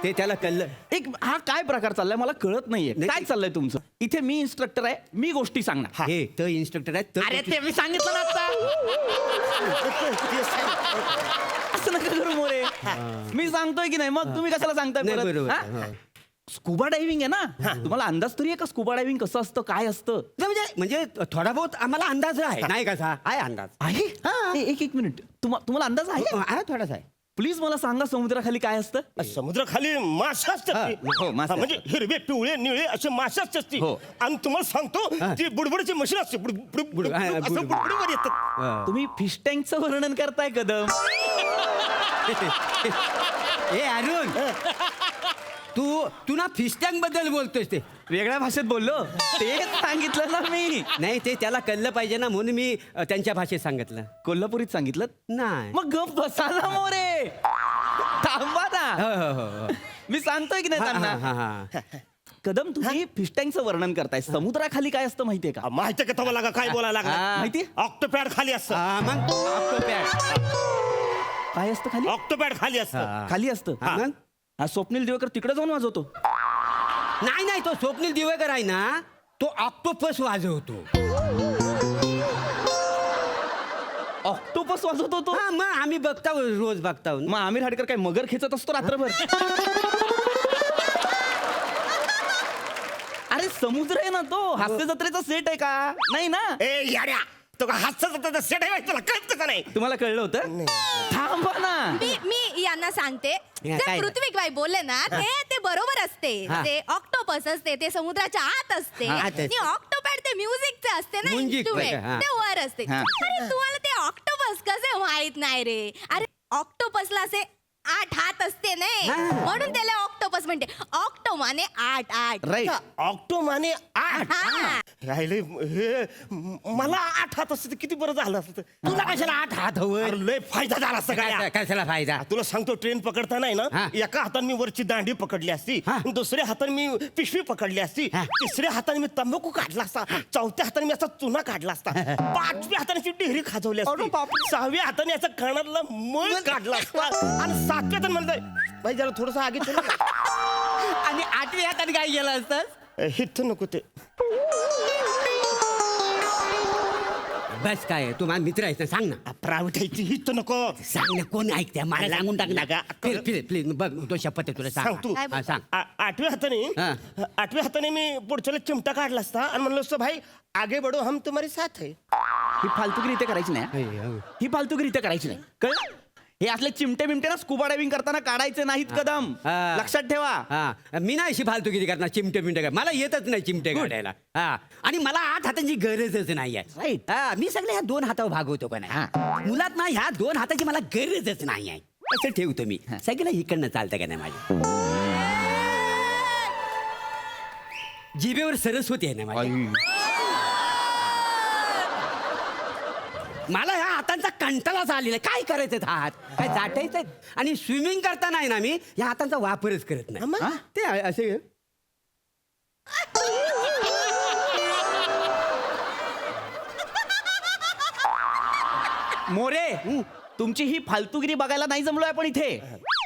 ते त्याला कळलं. एक हा काय प्रकार चाललाय मला कळत नाहीये काय चाललंय तुमचं. इथे मी इन्स्ट्रक्टर आहे मी गोष्टी सांगणार. हे तो इन्स्ट्रक्टर आहे अरे ते मी सांगितलं ना आता. असं नका करू मोरे मी सांगतोय की नाही मग तुम्ही कशाला सांगताय नाही, परत? बरोबर. हा? स्कुबा डायव्हिंग आहे ना तुम्हाला अंदाज तरी आहे का स्कुबा डायव्हिंग कसं असतं काय असतं. नाही, म्हणजे थोडा बहुत आम्हाला अंदाज आहे नाही कसा आहे अंदाज आहे एक मिनिट तुम्हाला अंदाज आहे आहे थोडासा आहे. प्लीज मला सांगा समुद्राखाली काय असतं. समुद्राखाली मासे असतात ते. हो, मासे हा, म्हणजे हिरवे पिवळे निळे असे मासे असतात ती. हो. आणि तुम्हाला सांगतो ती बुडबुडची मशीन असते असं बुडबुडीवर येतात. तुम्ही फिश टँकचं वर्णन करताय कदम. ए अरुण तू ना फिश टँक बद्दल बोलतोयस ते वेगळ्या भाषेत बोललो तेच सांगितलं ना मी. नाही ते त्याला कळलं पाहिजे ना म्हणून मी त्यांच्या भाषेत सांगितलं. कोल्हापुरीत सांगितलं नाही मग गप बसा ना मोरे थांबा ना हो. मी सांगतोय की नाही हा, त्यांना. हा, हा. कदम तुम्ही फिश टँकचं वर्णन करताय समुद्राखाली काय असतं माहितीये का? माहिती का तुम्हाला काय बोलायला लागला माहिती ऑक्टोपॅड खाली असतं मग काय असतं खाली? ऑक्टोपॅड खाली असतं खाली असतं हा, मग? हा स्वप्नील दिवेकर तिकडे जाऊन वाजवतो. नाही तो स्वप्नील दिवेकर आहे ना तो ऑक्टोपस वाजवतो. ऑक्टोपस वाजवतो तो. हा मग आम्ही बघता रोज बघता. मग आमिर हाडकर काय मगर खेचत असतो रात्रभर? अरे समुद्र आहे ना तो. हास्य जत्रेचा सेट आहे का? नाही ना. ए याड्या तो का हातचा सेट आहे तुला कळत कसं नाही तुम्हाला कळलं होतं? थांबा ना. मी यांना सांगते या, जे काय? पृथ्वी बाई बोलले ना ते बरोबर असते. हा. ते ऑक्टोपस असते ते समुद्राच्या आत असते हा, आत असते. आणि ऑक्टोपॅड ते म्युझिकचे असते ना Music, instrument, हा. ते वर असते. हा. अरे तुम्हाला ते ऑक्टोपस कसे माहित नाही रे? अरे ऑक्टोपसला असे 8 हात असते नाही हा. म्हणून त्याला ऑक्टोपस म्हणते. ऑक्टो माने 8. राईट. ऑक्टो माने 8 हा. राहिले हे मला 8 हात असते तर किती बरं झालं असतं. तुला कशाला 8 हात हवं? अरे, लय फायदा झाला असता काय कशाला फायदा? तुला सांगतो ट्रेन पकडताना आहे हा. ना एका हाताने मी वरची दांडी पकडली असती हा. दुसऱ्या हाताने मी पिशवी पकडली असती हा. तिसऱ्या हाताने मी तंबाखू काढला असता चौथ्या हाताने मी असा चुना काढला असता पाचव्या हाताने अशी डिहरी खाजवली असती सहाव्या हाताने असं कानातला मळ काढला असता आणि सातव्या हाताने म्हणतोय भाई जरा थोडस आगे चल ना." आणि 8व्या हाताने काय केलं असतं? हिथं नको ते बस काय तू माझा मित्र आहेस ना सांग ना. प्रायव्हेट हिथं नको सांग ना कोण ऐकते मला सांगून टाक ना. नका. प्लीज बघ तो शपथ आहे तुला सांग तू सांग. हा, सांग. आठव्या हाताने हा. आठव्या हाताने मी पुढच्याला चिमटा काढला असता आणि म्हणलो असतो भाई आगे बढो हम तुम्हारी साथ है ही फालतुगिरी इथे करायची नाही. ही फालतुगिरी इथे करायची नाही. कळलं? हे असले चिमटे बिमटे ना स्कुबा डायव्हिंग करताना काढायचे नाहीत कदम. हा. लक्षात ठेवा. हा मी नाही अशी फालतुगिरी करणार चिमटे बिमटे मला येतच नाही चिमटे काढायला. हा आणि मला 8 हातांची गरजच नाही आहे. Right. हा मी सगळे ह्या 2 हातावर भागवतो का नाही. मुलात ना ह्या 2 हाताची मला गरजच नाही आहे असं ठेवतो मी. सगळं इकडनं चालतं का नाही माझ्या जिभेवर सरस्वती आहे ना माझ्या. मला ह्या हातांचा कंटाळाच आलेला आहे. काय करायचं हात काय जाटायचं आणि स्विमिंग करताना आहे ना मी ह्या हातांचा वापरच करत नाही. ते असे मोरे तुमची ही फालतुगिरी बघायला नाही जमलोय आपण इथे.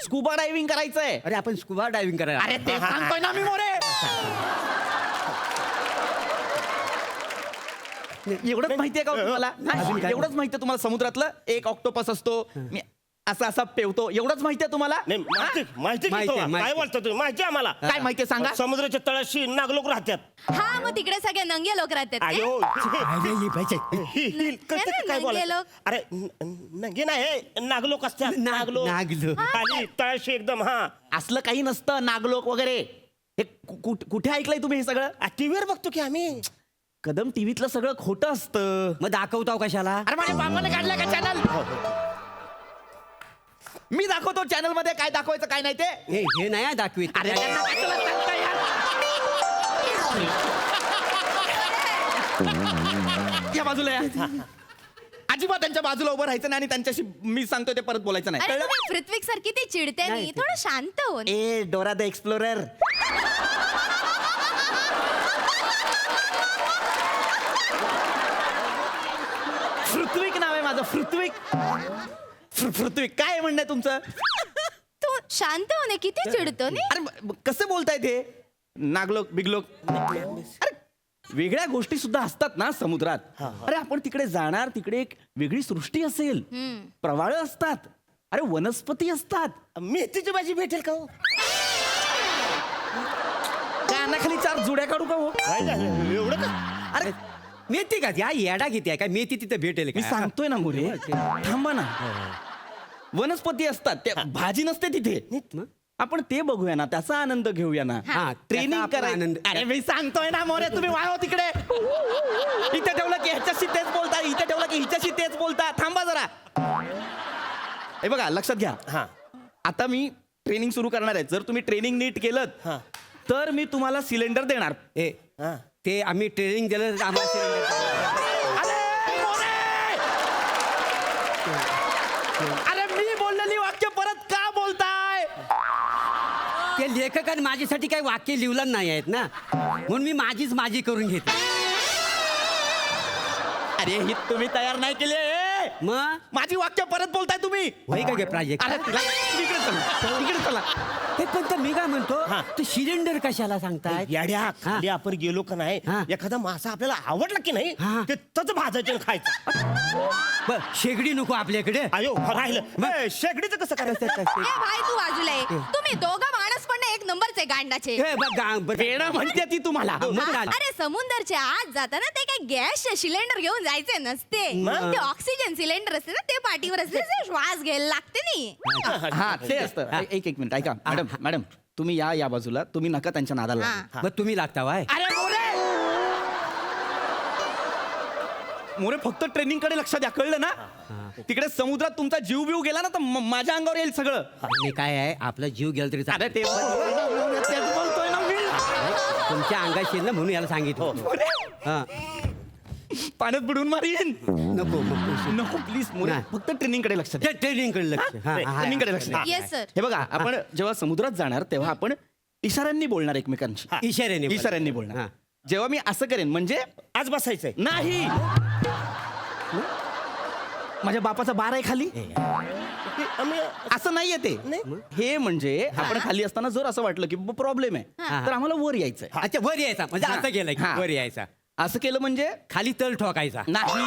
स्कुबा डायव्हिंग करायचंय. अरे आपण स्कुबा डायव्हिंग करायला. अरे ते सांगतोय ना मी मोरे. एवढंच माहितीये का हो तुम्हाला? अजून काय? एवढंच माहितीये तुम्हाला समुद्रातलं एक ऑक्टोपस असतो. मी असा पेवतो. एवढंच माहितीये तुम्हाला? नाही माहिती माहिती माहिती आहे, काय माहिती. बोलतो तुम्ही माहिती आहे आम्हाला काय माहितीये सांगा? समुद्राच्या तळाशी नागलोक राहतात हा मग तिकडे सगळे नंगे लोक राहतात ते. अयो अरे ही पाहिजे. कळतं का काय नंगे बोलायचं? लोक. अरे नंगे नाही नागलोक असतात नागलोक नागलोक. खाली तळाशी एकदम हा असलं काही नसतं नागलोक वगैरे. हे कुठे ऐकलंय तुम्ही हे सगळं? टीव्हीवर बघतो की आम्ही कदम टीव्हीतलं सगळं खोटं असतं. मग दाखवताव कशाला? अरे माझ्या बापाने काढलं का चॅनल? मी दाखवतो चॅनल मध्ये काय दाखवायचं काय नाही ते. हे नाही दाखवीत. अरे त्यांना कशाला सांगताय यार? या बाजूला या. अजिबात त्यांच्या बाजूला उभं राहायचं नाही आणि त्यांच्याशी मी सांगतोय ते परत बोलायचं नाही. अरे कळलं? तुम्ही पृथ्वी सर किती चिडते नाही, नी थोडं शांत हो. ए डोरा द एक्सप्लोरर. पृथ्वीक नाव आहे माझं. पृथ्वीक. पृथ्वी काय म्हणणं आहे तुमचं? तू शांत हो ना किती चिडतो नी. अरे कसं बोलताय ते? नागलोक बिगलोक. अरे वेगळ्या गोष्टी सुद्धा असतात ना समुद्रात. अरे आपण तिकडे जाणार तिकडे एक वेगळी सृष्टी असेल. प्रवाळ असतात. अरे वनस्पती असतात. मेथीची भाजी भेटेल का हो? कानाखाली 4 जुड्या काढू का हो? काय झालं एवढं का अरे मेथी का या येडा किती आहे काय मेथी तिथे भेटेल मी का? सांगतोय ना मोरे. थांबा ना. वनस्पती असतात त्या भाजी नसते तिथे. मग? आपण ते बघूया ना त्याचा आनंद घेऊया ना. हा, ट्रेनिंग त्याचा आपला करायचं. आनंद. अरे मी सांगतोय ना मोरे तुम्ही वाहो तिकडे. इथे ठेवलं की ह्याच्याशी तेच बोलता इथे ठेवलं की हिच्याशी तेच बोलता. थांबा जरा. हे बघा लक्षात घ्या. हा आता मी ट्रेनिंग सुरू करणार आहे. जर तुम्ही ट्रेनिंग नीट केलं हा. तर मी तुम्हाला सिलेंडर देणार. ए हा ते आम्ही ट्रेनिंग दिलं तर आम्हाला अरे मोरे! अरे मी बोललेली वाक्य परत का बोलताय? ते लेखकाने माझ्यासाठी काही वाक्य लिहिलं नाही आहेत ना, म्हणून मी माझी करून घेते. अरे ही तुम्ही तयार नाही केली मग माझी वाक्य परत बोलताय तुम्ही. होय का गे प्राजक्त? अरे इकडे चला, इकडे चला. हे पण तर मी काय म्हणतो, ते सिलेंडर कशाला सांगताय? याड्या खाली आपण गेलो का नाही, हा. एखादा मासा आपल्याला आवडला की नाही, हा. ते तच भाजायचं आणि खायचं. बर, शेगडी नको आपल्याकडे. अयो राहिलं शेगडीचं कसं करायचं? भाई तू बाजूला आहे. तुम्ही दोघं माणस पण एक नंबरचे गांडाचे. हे बघ, वेणं म्हणते ती तुम्हाला. मग काय? अरे समुंदरच्या आत जाताना ते काही गॅस सिलेंडर घेऊन जायचे नसते. मग? ते ऑक्सिजन सिलेंडर असते ना, ते पाठीवर असते, ते श्वास घ्यायला लागते नाही. हा ते असतं. एक मिनिट ऐका मॅडम तुम्ही या बाजूला. तुम्ही नका त्यांच्या नादाला हा. लागू. मग तुम्ही लागता वाय? अरे मोरे फक्त ट्रेनिंग कडे लक्ष द्या, कळलं ना? तिकडे समुद्रात तुमचा जीव बिव गेला ना तर माझ्या अंगावर येईल सगळं. आणि काय आहे, आपला जीव गेला तरी अरे चालेल. ते तेच बोलतोय ना मी. तुमच्या अंगात येईल ना म्हणून याला सांगितलं. हा. पाण्यात बुडून मारीन. नको नको प्लीज मोरे, नाही. फक्त ट्रेनिंग कडे लक्ष द्या. ट्रेनिंग कडे लक्ष. हा, हा, ट्रेनिंग कडे लक्ष द्या. Yes sir. हे बघा, आपण जेव्हा समुद्रात जाणार तेव्हा आपण इशाऱ्यांनी बोलणार एकमेकांशी. इशाऱ्याने बोलणार. हा. जेव्हा मी असं करेन म्हणजे आज बसायचंय. नाही, माझ्या बापाचा बार आहे खाली, असं नाहीये ते. हे म्हणजे आपण खाली असताना जर असं वाटलं की प्रॉब्लेम आहे तर आम्हाला वर यायचंय. अच्छा, वर यायचा म्हणजे हा. असं गेलं की हा. वर यायचा. असं केलं म्हणजे खाली तल ठोकायचा. नाही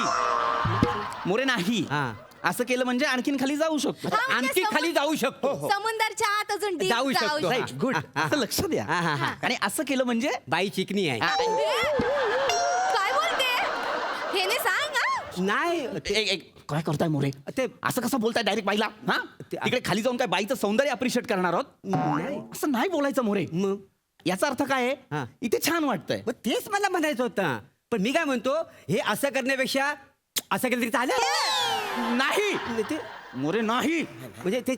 मोरे, नाही. हा. असं केलं म्हणजे आणखीन खाली जाऊ शकतो. आणखी खाली जाऊ शकतो. समुद्राच्या आत अजून deep जाऊ शकतो. Right, good. असं लक्ष द्या. हा, हा, हा. आणि असं केलं म्हणजे बाई चिकनी आहे. काय बोलते हे नाही सांग हा? नाही काय करताय मोरे? ते असं कसं बोलताय डायरेक्ट बाईला? हा तिकडे खाली जाऊन काय बाईचं सौंदर्य अप्रिशिएट करणार आहोत? नाही. असं नाही बोलायचं मोरे. मग याचा अर्थ काय हा. आहे? इथे छान वाटतंय. मग तेच मला म्हणायचं होतं. पण मी काय म्हणतो, हे असं करण्यापेक्षा असं केलं तरी चालेल. नाही ते मोरे, नाही. म्हणजे ते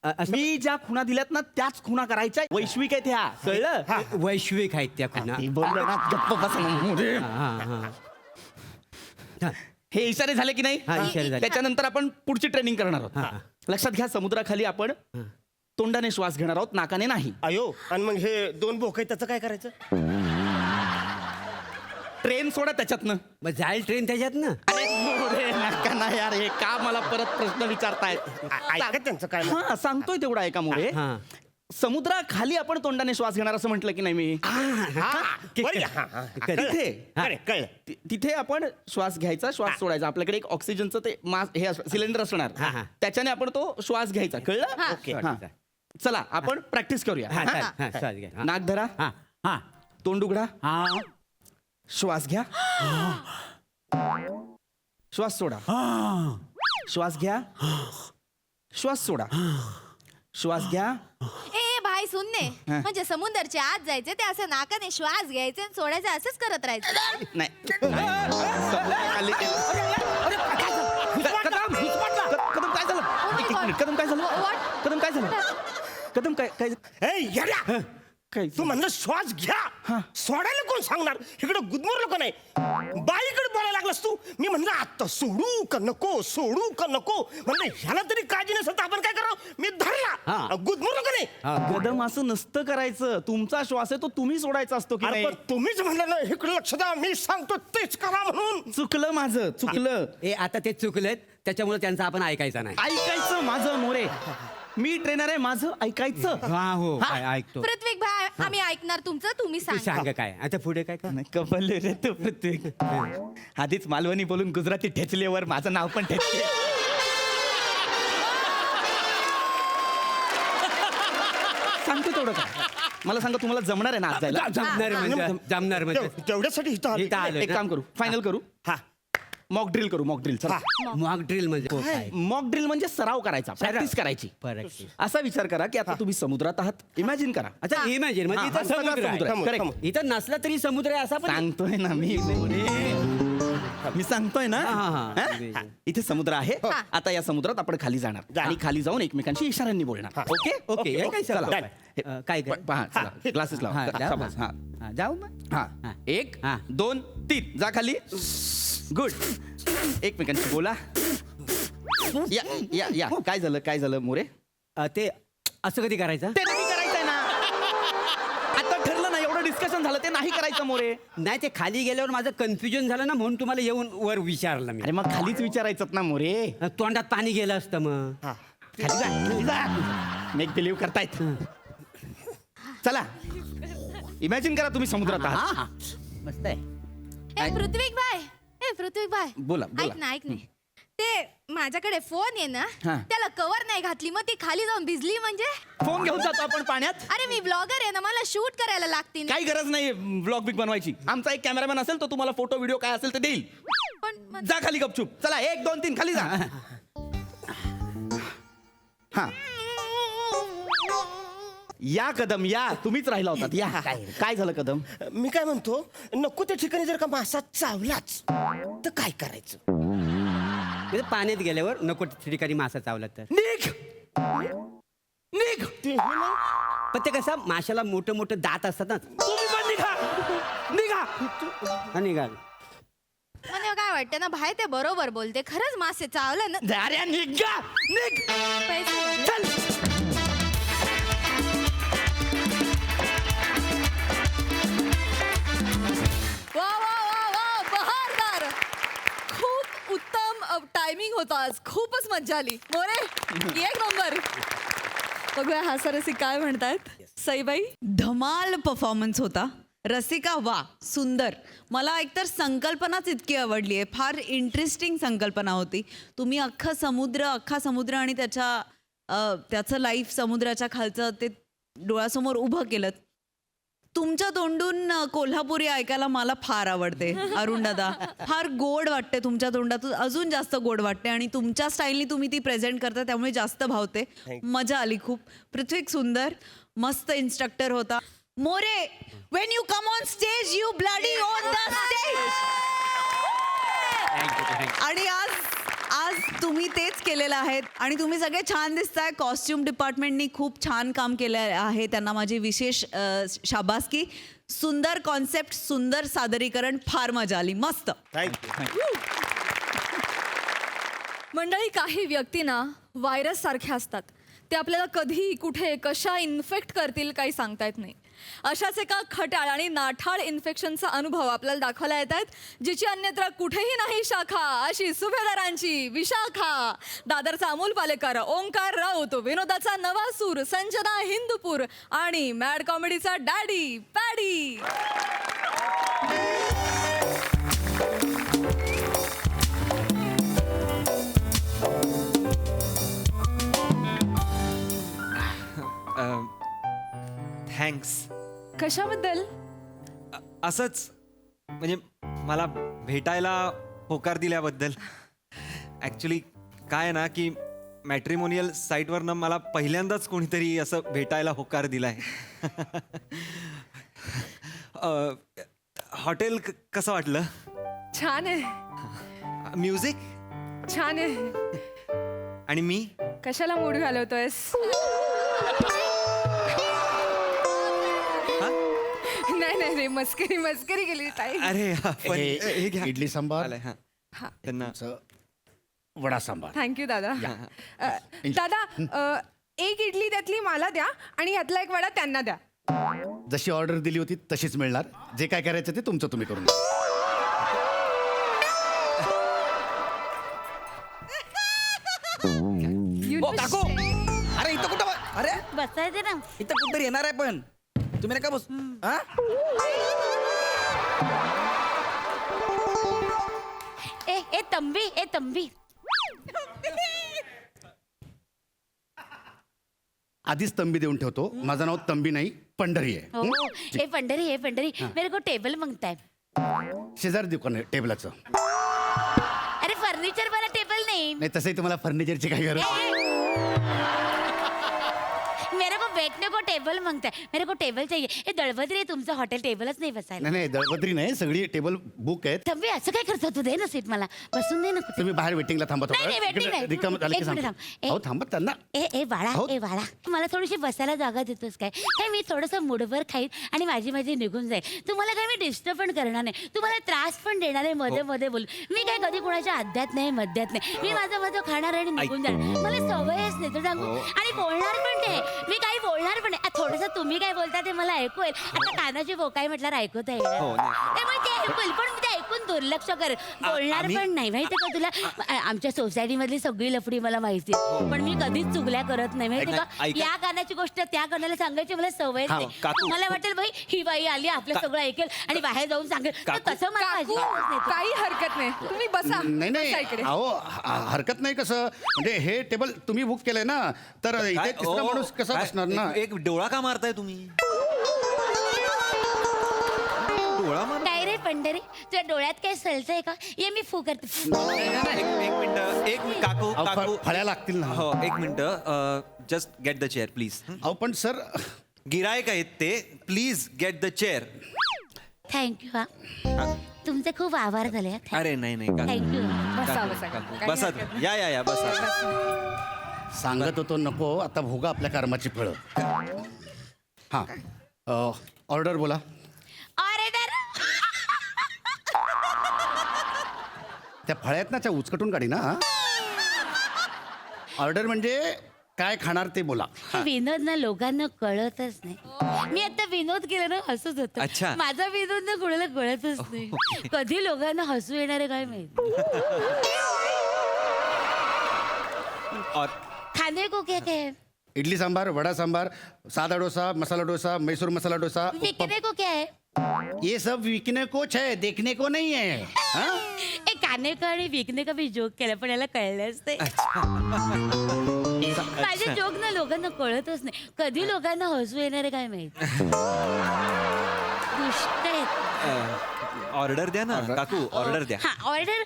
असं मी ज्या खुणा दिल्यात ना त्याच खुणा करायच्या. वैश्विक आहेत ह्या, कळलं? वैश्विक आहेत त्या खुणा. मी बोललो ना, गप्प बसा ना मोरे. हा, हा. हा. हे इशारे झाले की नाही? हा, इशारे झाले. त्याच्यानंतर आपण पुढची ट्रेनिंग करणार आहोत. लक्षात घ्या, समुद्राखाली आपण तोंडाने श्वास घेणार आहोत, नाकाने नाही. अयो, आणि मग हे दोन बोक त्याचं काय करायचं? ट्रेन सोडा त्याच्यातनं. मग जाईल ट्रेन त्याच्यात ना. अरे मोरे, नका ना यार, हे का मला परत प्रश्न विचारतायत? ऐका त्यांचं काय मत. हा, सांगतोय तेवढा ऐका मोरे. हा. समुद्राखाली आपण तोंडाने श्वास घेणार असं म्हटलं की नाही मी? बरं, हा, हा. तिथे कळलं. तिथे आपण श्वास घ्यायचा, श्वास सोडायचा. आपल्याकडे एक ऑक्सिजनचं ते हे सिलेंडर असणार, हा, हा. त्याच्याने आपण तो श्वास घ्यायचा, कळलं? ओके. हा. चला आपण प्रॅक्टिस करूया. हा, हा? चालेल. हा, श्वास घ्या. हा. नाक धरा, हा, हा, तोंड उघडा, हा. श्वास घ्या, श्वास सोडा, श्वास घ्या, श्वास सोडा, श्वास घ्या. ए भाई सुनने, म्हणजे समुद्राच्या आत जायचे ते असं नाकाने श्वास घ्यायचे आणि सोडायचे, असंच करत राहायचं. नाही समुद्राखाली- कदम कदम काय झालं? एक मिनिट, कदम काय झालं? What? कदम काय झालं? कदम काय काय ए, येड्या! काय तू म्हणलं श्वास घ्या, सोडायला कोण सांगणार? इकडे गुदमरलो का नाही? बाईकडे बोलायला लागलास तू. मी म्हणलं आता सोडू का नको, सोडू का नको. म्हणलं ह्याला तरी काळजी नसेल तर आपण काय करावं? मी धरला, गुदमरलो का नाही? कदम असं नसतं करायचं. तुमचा श्वास आहे तो तुम्ही सोडायचा असतो की अरे नाही? पण तुम्हीच म्हणलं ना इकडे लक्ष द्या, मी सांगतो तेच करा म्हणून. चुकलं माझं, चुकलं. ए, आता ते चुकलेत, त्याच्यामुळे त्यांचं आपण ऐकायचं नाही. ऐकायचं माझं मोरे. मी ट्रेनर आहे, माझं ऐकायचं. हा, हो, काय ऐकतो. पृथ्वी भाई, आम्ही ऐकणार तुमचं, तुम्ही तू सांगा. सांग काय आता पुढे काय का? कबल रे तू प्रत्येक. आधीच मालवणी बोलून गुजराती ठेचल्यावर माझं नाव पण ठेचले. सांगतो तेवढं का? मला सांगा, तुम्हाला जमणार आहे ना आज जायला? जमणार म्हणजे तेवढ्यासाठी इथं आलोय. इथं आलोय एक ना. काम करू, फायनल करू. हा. मॉक ड्रिल करू, मॉक ड्रिल. चला. मॉक ड्रिल म्हणजे काय? मॉक ड्रिल म्हणजे सराव करायचा, प्रॅक्टिस करायची. Practice. असा विचार करा की आता तुम्ही समुद्रात आहात. इमॅजिन करा. अच्छा, इमॅजिन म्हणजे हा, इथं हा सगळा समुद्र समुद्र आहे. आहे. Correct. इथं नसला तरी समुद्र आहे असा पण सांगतोय ना मी सांगतोय ना. हा, हा. हा? इथे समुद्र आहे. आता या समुद्रात आपण खाली जाणार आणि खाली जाऊन एकमेकांशी इशाऱ्यांनी बोलणार. ओके ओके हे काय चला. चला काय काय पहा, चला ग्लासेस लावा. हा, जाऊ शाबास. ना. हा. हा, जाऊ मग. हा. हा. 1 हा. 2 3 जा खाली. गुड. एकमेकांशी बोला. या या या काय झालं मोरे? ते असं कधी करायचं? ते नाही करायचं कन्फ्युजन झालं ते नाही करायचं मोरे. नाही ते खाली गेल्यावर माझं कन्फ्युजन झालं ना म्हणून तुम्हाला येऊन वर विचारलं मी. अरे मग खालीच विचारायचं ना मोरे. तोंडात पाणी गेलं असतं मग. खाली जा. मेक बिलीव्ह करतायत. चला इमॅजिन करा तुम्ही समुद्रात आहात. हा मस्त आहे. पृथ्वीक बाय बोला, बोला. ऐक ना ते माझ्याकडे फोन आहे ना हा. त्याला कव्हर नाही घातली मग ती खाली जाऊन भिजली म्हणजे. फोन घेऊन जातो आपण पाण्यात. अरे मी ब्लॉगर आहे ना मला शूट करायला लागते ना. काही गरज नाही ब्लॉग बिग बनवायची. आमचा एक कॅमेरामॅन असेल तो तुम्हाला फोटो व्हिडिओ काय असेल ते देईल. पण जा खाली गपचूप. चला 1 2 3 खाली जा. हा या कदम या तुम्हीच राहिला होतात या. काय झालं कदम? मी काय म्हणतो नको त्या ठिकाणी जर का मासा चावलाच तर काय करायचं? म्हणजे पाण्यात गेल्यावर नको ठिकाणी मासा चावला तर निघ निघ. पण ते कसं माशाला मोठं मोठं दात असतात ना. तुम्ही पण निघा निघा. हा, निघाल. मला काय वाटतं ना भाई ते बरोबर बोलते खरंच मासे चावले ना. अरे निघा निघ. पैसे चल. वा वा वा वा बहारदार. खूप उत्तम टायमिंग होता आज. खूपच मज्जा आली मोरे. एक नंबर. बघूया हास्यरसिक काय म्हणतायत. सईबाई धमाल परफॉर्मन्स होता. रसिका वा सुंदर. मला एकतर संकल्पनाच इतकी आवडली आहे. फार इंटरेस्टिंग संकल्पना होती. तुम्ही अख्खा समुद्र आणि त्याचं लाईफ समुद्राच्या खालचं ते डोळ्यासमोर उभं केलं. तुमच्या तोंडून कोल्हापुरी ऐकायला मला फार आवडते. अरुण दादा फार गोड वाटते. तुमच्या तोंडातून अजून जास्त गोड वाटते आणि तुमच्या स्टाईलनी तुम्ही ती प्रेझेंट करता त्यामुळे जास्त भावते. मजा आली खूप. पृथ्वी सुंदर मस्त इन्स्ट्रक्टर होता. More when you come on stage you bloody on the stage. आणि आज तुम्ही तेच केलेलं आहे आणि तुम्ही सगळे छान दिसताय. कॉस्ट्युम डिपार्टमेंटनी खूप छान काम केलं आहे. त्यांना माझी विशेष शाबासकी. सुंदर कॉन्सेप्ट सुंदर सादरीकरण. फार मजा आली. मस्त. मंडळी काही व्यक्ती ना व्हायरस सारख्या असतात. ते आपल्याला कधी कुठे कशा इन्फेक्ट करतील काही सांगता येत नाही. अशाच एका खट्याळ आणि नाठाळ इन्फेक्शनचा अनुभव आपल्याला दाखवला येत आहेत जिची अन्यत्र कुठेही नाही शाखा अशी सुभेदारांची विशाखा. दादरचा अमोल पालेकर, ओंकार राऊत, विनोदाचा नवा सूर संजना हिंदूपूर आणि मॅड कॉमेडीचा डॅडी पॅडी. थँक्स. कशाबद्दल? असंच म्हणजे मला भेटायला होकार दिल्याबद्दल. ॲक्च्युली काय आहे ना की मॅट्रिमोनियल साईटवरनं मला पहिल्यांदाच कोणीतरी असं भेटायला होकार दिलाय. हॉटेल कसं वाटलं? छान आहे. म्युझिक छान आहे. आणि मी कशाला मूड घालवतोयस? नाही रे मस्करी केली ताई. अरे पण हे घ्या. इडली सांबार आलंय, हां. त्यांना वडा सांबार. थँक्यू दादा. दादा एक इडली त्यातली मला द्या आणि ह्यातला एक वडा त्यांना द्या. जशी ऑर्डर दिली होती तशीच मिळणार. जे काय करायचं ते तुमचं तुम्ही करून घ्या. ओ काको अरे इथं कुठं अरे बसायचे ना. इथं कुठतरी येणार आहे पण तुम्ही नका बस. हा ए तंबी आधीच तंबी देऊन ठेवतो. माझं नाव तंबी नाही पंढरी आहे. हो ए पंढरी मेरे को टेबल मांगता है. शेजारी दुकान आहे टेबलाचं. अरे फर्निचर वाला टेबल नहीं. तसंही तुम्हाला फर्निचरची काय गरज. मेरे को बैठने को टेबल मांगता है. मेरे को टेबल चाहिए. ए दळभद्री तुमचं हॉटेल टेबलच नाही बसायला. नाही दळपत्री नाही सगळी टेबल बुक आहेत. तंबी असं काय करतो तू? दे ना सीट मला बसून दे ना. तुम्ही बाहेर वेटिंगला थांबा. नाही, waiting नाही. रिकाम झालं की एक मिनिट सांगतो. थांब. अहो थांबा त्यांना. ए बाळा हो. ए बाळा मला थोडीशी बसायला जागा देतोस काय? काय मी थोडंसं मुडभर खाईन आणि माझी निघून जाईल. तुम्हाला काय मी डिस्टर्ब पण करणार नाही. तुम्हाला त्रास पण देणार आहे मध्ये बोल. मी काय कधी कोणाच्या अध्यात नाही मध्यात नाही. मी माझं खाणार आणि निघून जाणार. मला सवयच नाही तर सांगू. आणि बोलणार पण ते. मी काही बोलणार पण थोडस तुम्ही काय बोलता ते मला ऐकू येईल. आता कानाची बोकाई म्हटल्यावर ऐकूता येईल हो, नाही. त्यामुळे ते ऐकू येईल, पण मी ते ऐकून दुर्लक्ष कर बोलणार आम्ही- पण नाही माहिती का तुला. आमच्या सोसायटी मधली सगळी लफडी मला माहिती आहे, पण मी कधीच चुगल्या करत नाही माहिती का. ऐका. या कानाची गोष्ट त्या कानाला सांगायची मला सवय हा, नाही. काकू. मला वाटेल भाई ही बाई आली आपलं सगळं ऐकेल आणि बाहेर जाऊन सांगेल, तर काकू. तसं मला काकू अजिबातच नाही. काही हरकत नाही, तुम्ही बसा. नाही बसा नाही इकडे. अहो हरकत नाही कसं म्हणजे हे टेबल तुम्ही बुक केलंय ना तर इथे काय? तिसरा ओ, माणूस कसा काय? बसणार ना एक डोळा का मारताय तुम्ही? डोळा मार. काय रे पंढरी, तुझ्या डोळ्यात काय सलतंय का? ये मी फू करते. एक मिनिट काकू अहो, काकू फळ्या लागतील ना हो एक minute just get the chair please. अहो पण सर गिरायक आहेत ते, please get the chair. Thank you हा, तुमचे खूप आभार झाले. अरे नाही नाही काकू. थँक्यू. बसा बसा काकू, काही बसा हरकत नाही. या बसा. सांगत होतो नको आता भोगा आपल्या कर्माची फळं हां ऑर्डर बोला ऑर्डर. त्या फळ्यात ना त्या उचकटून काढी ना ऑर्डर म्हणजे काय खाणार ते बोला विनोद ना लोकांना कळतच नाही. मी आता विनोद केला ना हसूच होतो. अच्छा. माझा विनोद ना कोणाला कळतच नाही. कधी लोकांना हसू येणार आहे काय माहिती. और खाने को क्या क्या इडली सांबार वडा सांबार सादा डोसा मसाला डोसा मैसूर मसाला डोसा विकने को क्या है? ये सब विकने कोच है देखने को नहीं है हाँ? ए खाने का आणि विकने का मी जोक केला पण याला कळलंच ते. माझे जोक ना लोकांना कळतच नाही. कधी लोकांना हसू येणार आहे काय माहिती. दुष्ट आहेत. ऑर्डर द्या ना काकू ऑर्डर द्या. हा ऑर्डर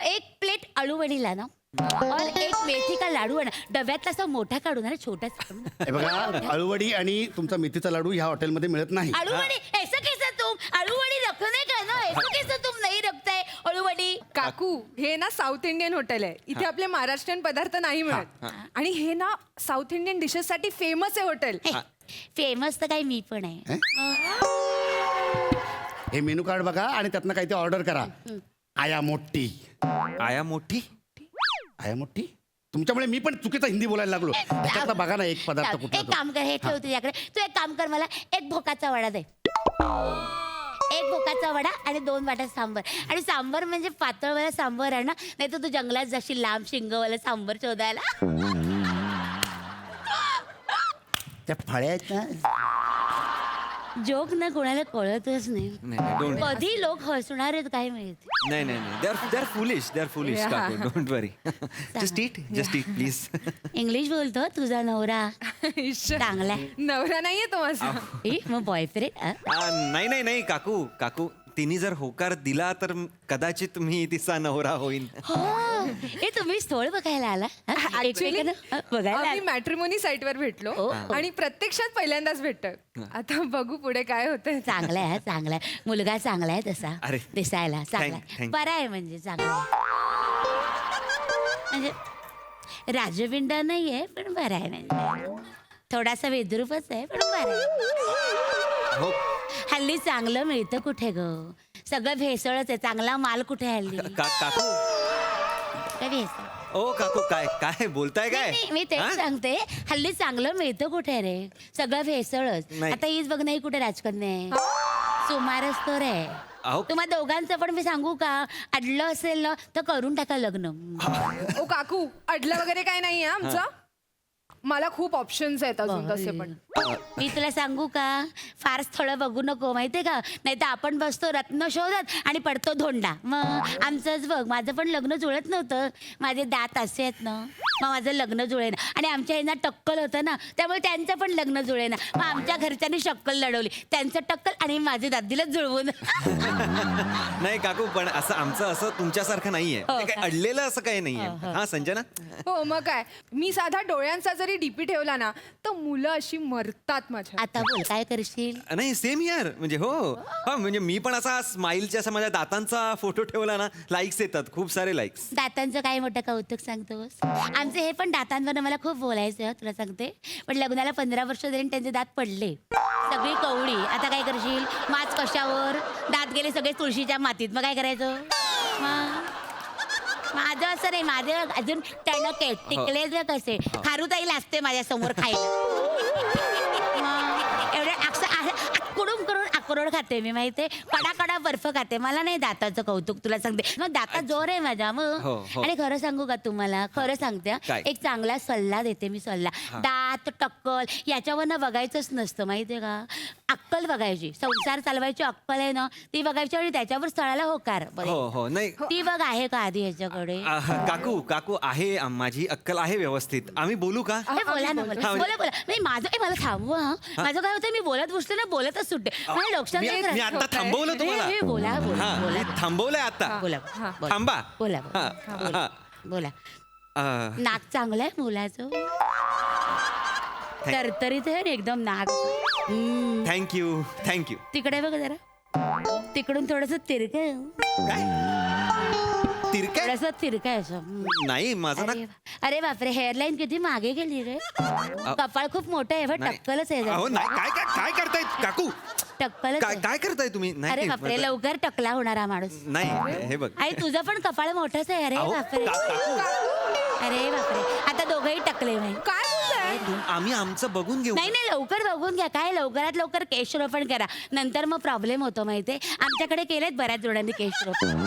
एक प्लेट आलू वडीला ना और एक मेथी का लाडू आहे ना डब्यातला असा मोठा काढून आणि छोटासा. हे बघा अळूवडी आणि तुमचा मेथीचा लाडू ह्या हॉटेलमध्ये मिळत नाही आलूवडी ऐसा कैसा तुम आलूवडी रखने का ना ऐसा कैसा तुम नहीं रखताय आलूवडी. काकू हे ना साऊथ इंडियन हॉटेल आहे, इथे आपले महाराष्ट्रीयन पदार्थ नाही मिळत. आणि हे ना साऊथ इंडियन डिशेस साठी फेमस आहे हॉटेल. फेमस तर काही मी पण आहे. हे मेनू कार्ड बघा आणि त्यातनं काही ते ऑर्डर करा आया मोठी आया मोठी. आया मोठी तुमच्यामुळे मी पण चुकीचा हिंदी बोलायला लागलो त्यातला बघा ना एक पदार्थ कुठला एक तो. काम कर हे ठेव तुझ्याकडे. तू एक काम कर मला एक भोकाचा वडा दे. एक भोकाचा वडा आणि 2 वाटा सांबर. आणि सांबर म्हणजे पातळवाला सांबर आहे ना, नाही तर तू जंगलात जाशील लांब शिंगवाला सांबर शोधायला. त्या फळ्या आहेत ना जोक ना कोणाला कळतच नाही. नाही डोंट कधी लोक हसणार आहेत काय माहिती. नाही दे आर फुलिश Yeah. काकू don't worry. Just eat please. English बोलतो तुझा नवरा इश्श. चांगला नवरा नाहीये तो माझा. मग बॉयफ्रेंड. नाही काकू तिने जर होकार दिला तर कदाचित मी तिचा नवरा होईन. हो हे तुम्ही स्थळ बघायला आला हा? एकमेकांना बघायला आम्ही आला? मॅट्रिमोनी साईटवर भेटलो ओ. आणि प्रत्यक्षात पहिल्यांदाच भेटतोय. आता बघू पुढे काय होतंय. चांगला आहे चांगला आहे मुलगा चांगला आहे तसा अरे. दिसायला चांगला Thank- आहे. thank- बरा आहे म्हणजे चांगला आहे. म्हणजे राजविंडा नाही आहे पण बरा आहे म्हणजे थोडासा विद्रूपच आहे पण बरा आहे. हो हल्ली चांगलं मिळतं कुठे ग सगळं भेसळच आहे. चांगला माल कुठे आहे हल्ली काकू काय भेसळ. ओ काकू काय बोलताय काय? नाही, मी तेच हा? सांगते हल्ली चांगलं मिळतं कुठे रे सगळं भेसळच. नाही. आता हीच बघ नाही कुठे राजकन्या आहे सुमारच तर आहे. अहो. तुम्हा दोघांचं पण मी सांगू का अडलं असेल ना तर करून टाका लग्न. ओ काकू अडलं वगैरे काय नाहीये आमचं. मला खूप ऑप्शन्स आहेत अजून तसे पण. मी तुला सांगू का फार स्थळं बघू नको माहितीये का नाही तर आपण बसतो रत्न शोधत आणि पडतो धोंडा. मग आमचंच बघ माझं पण लग्न जुळत नव्हतं. माझे दात असे आहेत ना मग माझं लग्न जुळेना आणि आमच्या यांना टक्कल होतं ना त्यामुळे त्यांचं पण लग्न जुळेना. मग आमच्या घरच्यांनी शक्कल लढवली त्यांचं टक्कल आणि माझे दात दिलं जुळवून. नाही काकू पण असं आमचं असं तुमच्यासारखं नाहीये. हो ते का? काय अडलेलं असं काही नाहीये. हा संजना. हो मग काय मी साधा डोळ्यांचा जरी डीपी ठेवला ना तर मुलं अशी मरतात माझ्या. आता बोल काय करशील. नाही सेम यार म्हणजे हो हा म्हणजे मी पण असा स्माईलच्या असा माझ्या दातांचा फोटो ठेवला ना लाईक्स येतात खूप सारे लाईक्स. दातांचं काय मोठं कौतुक सांगतोस. आमचे हे पण दातांवर मला खूप बोलायचं तुला सांगते पण लग्नाला 15 वर्ष झाली आणि त्यांचे दात पडले सगळी कवळी. आता काय करशील माच कशावर दात गेले सगळे तुळशीच्या मातीत मग काय करायचं. मग माझं असं नाही, माझं अजून टणक आहे, टिकलेलं कसे खारुताई लागते माझ्या समोर खायला. एवढे आकडून करून अक्रोड खाते मी, माहितीये, कडा कडा बर्फ खाते. मला नाही दाताचं कौतुक, तुला सांगते. मग दातात जोर आहे माझ्या मग. हो. आणि खरं सांगू का तुम्हाला, खरं सांगते हा. काय? एक चांगला सल्ला देते मी, सल्ला. दात टक्कल याच्यावरनं बघायचंच नसतं, माहितीये का. अक्कल बघायची, संसार चालवायची अक्कल आहे ना ती बघायची, आणि त्याच्यावर स्थळाला होकार हो नाही ती बघ आहे का आधी ह्याच्याकडे. काकू आहे, माझी अक्कल आहे व्यवस्थित. आम्ही बोलू का? बोला ना, बोला बोला. नाही माझं मला थांबवा. माझं काय होतं, मी बोलत बसले ना, बोलतच सुटते. मला लक्षात मी नाही आता थांबवलं तुम्हाला. बोला बोला हा, बोला मी थांबवलंय आता. बोला थांबा. बोला हा, हा. बोला. अं, नाक चांगलं आहे मुलाचं, तरतरीत आहे एकदम नाक. थँक्यू. तिकडे बघ जरा, तिकडून थोडस तिरक आहे, तिरकं? थोडस तिरक आहे असं. नाही माझं ना अरे बापरे, हेअरलाईन किती मागे गेली रे. कपाळ खूप मोठं आहे, नाही. टक्कलच आहे अहो जरा. नाही, काय करताय काकू? टक्कलच काय आहे. काय करताय तुम्ही? अरे नाही बापरे, लवकर टकला होणारा माणूस. नाही हे बघ. आई तुझं पण कपाळ मोठंच आहे. अरे अहो, बापरे, काकू अरे बापरे, आता दोघंही टकले नाही. काय बोलताय? आम्ही आमचं बघून घेऊ. नाही नाही, लवकर बघून घ्या. काय लवकरात लवकर केशरोपण करा, नंतर मग प्रॉब्लेम होतो, माहितीये. आमच्याकडे केलेत बऱ्याच जोड्यांनी केशरोपण.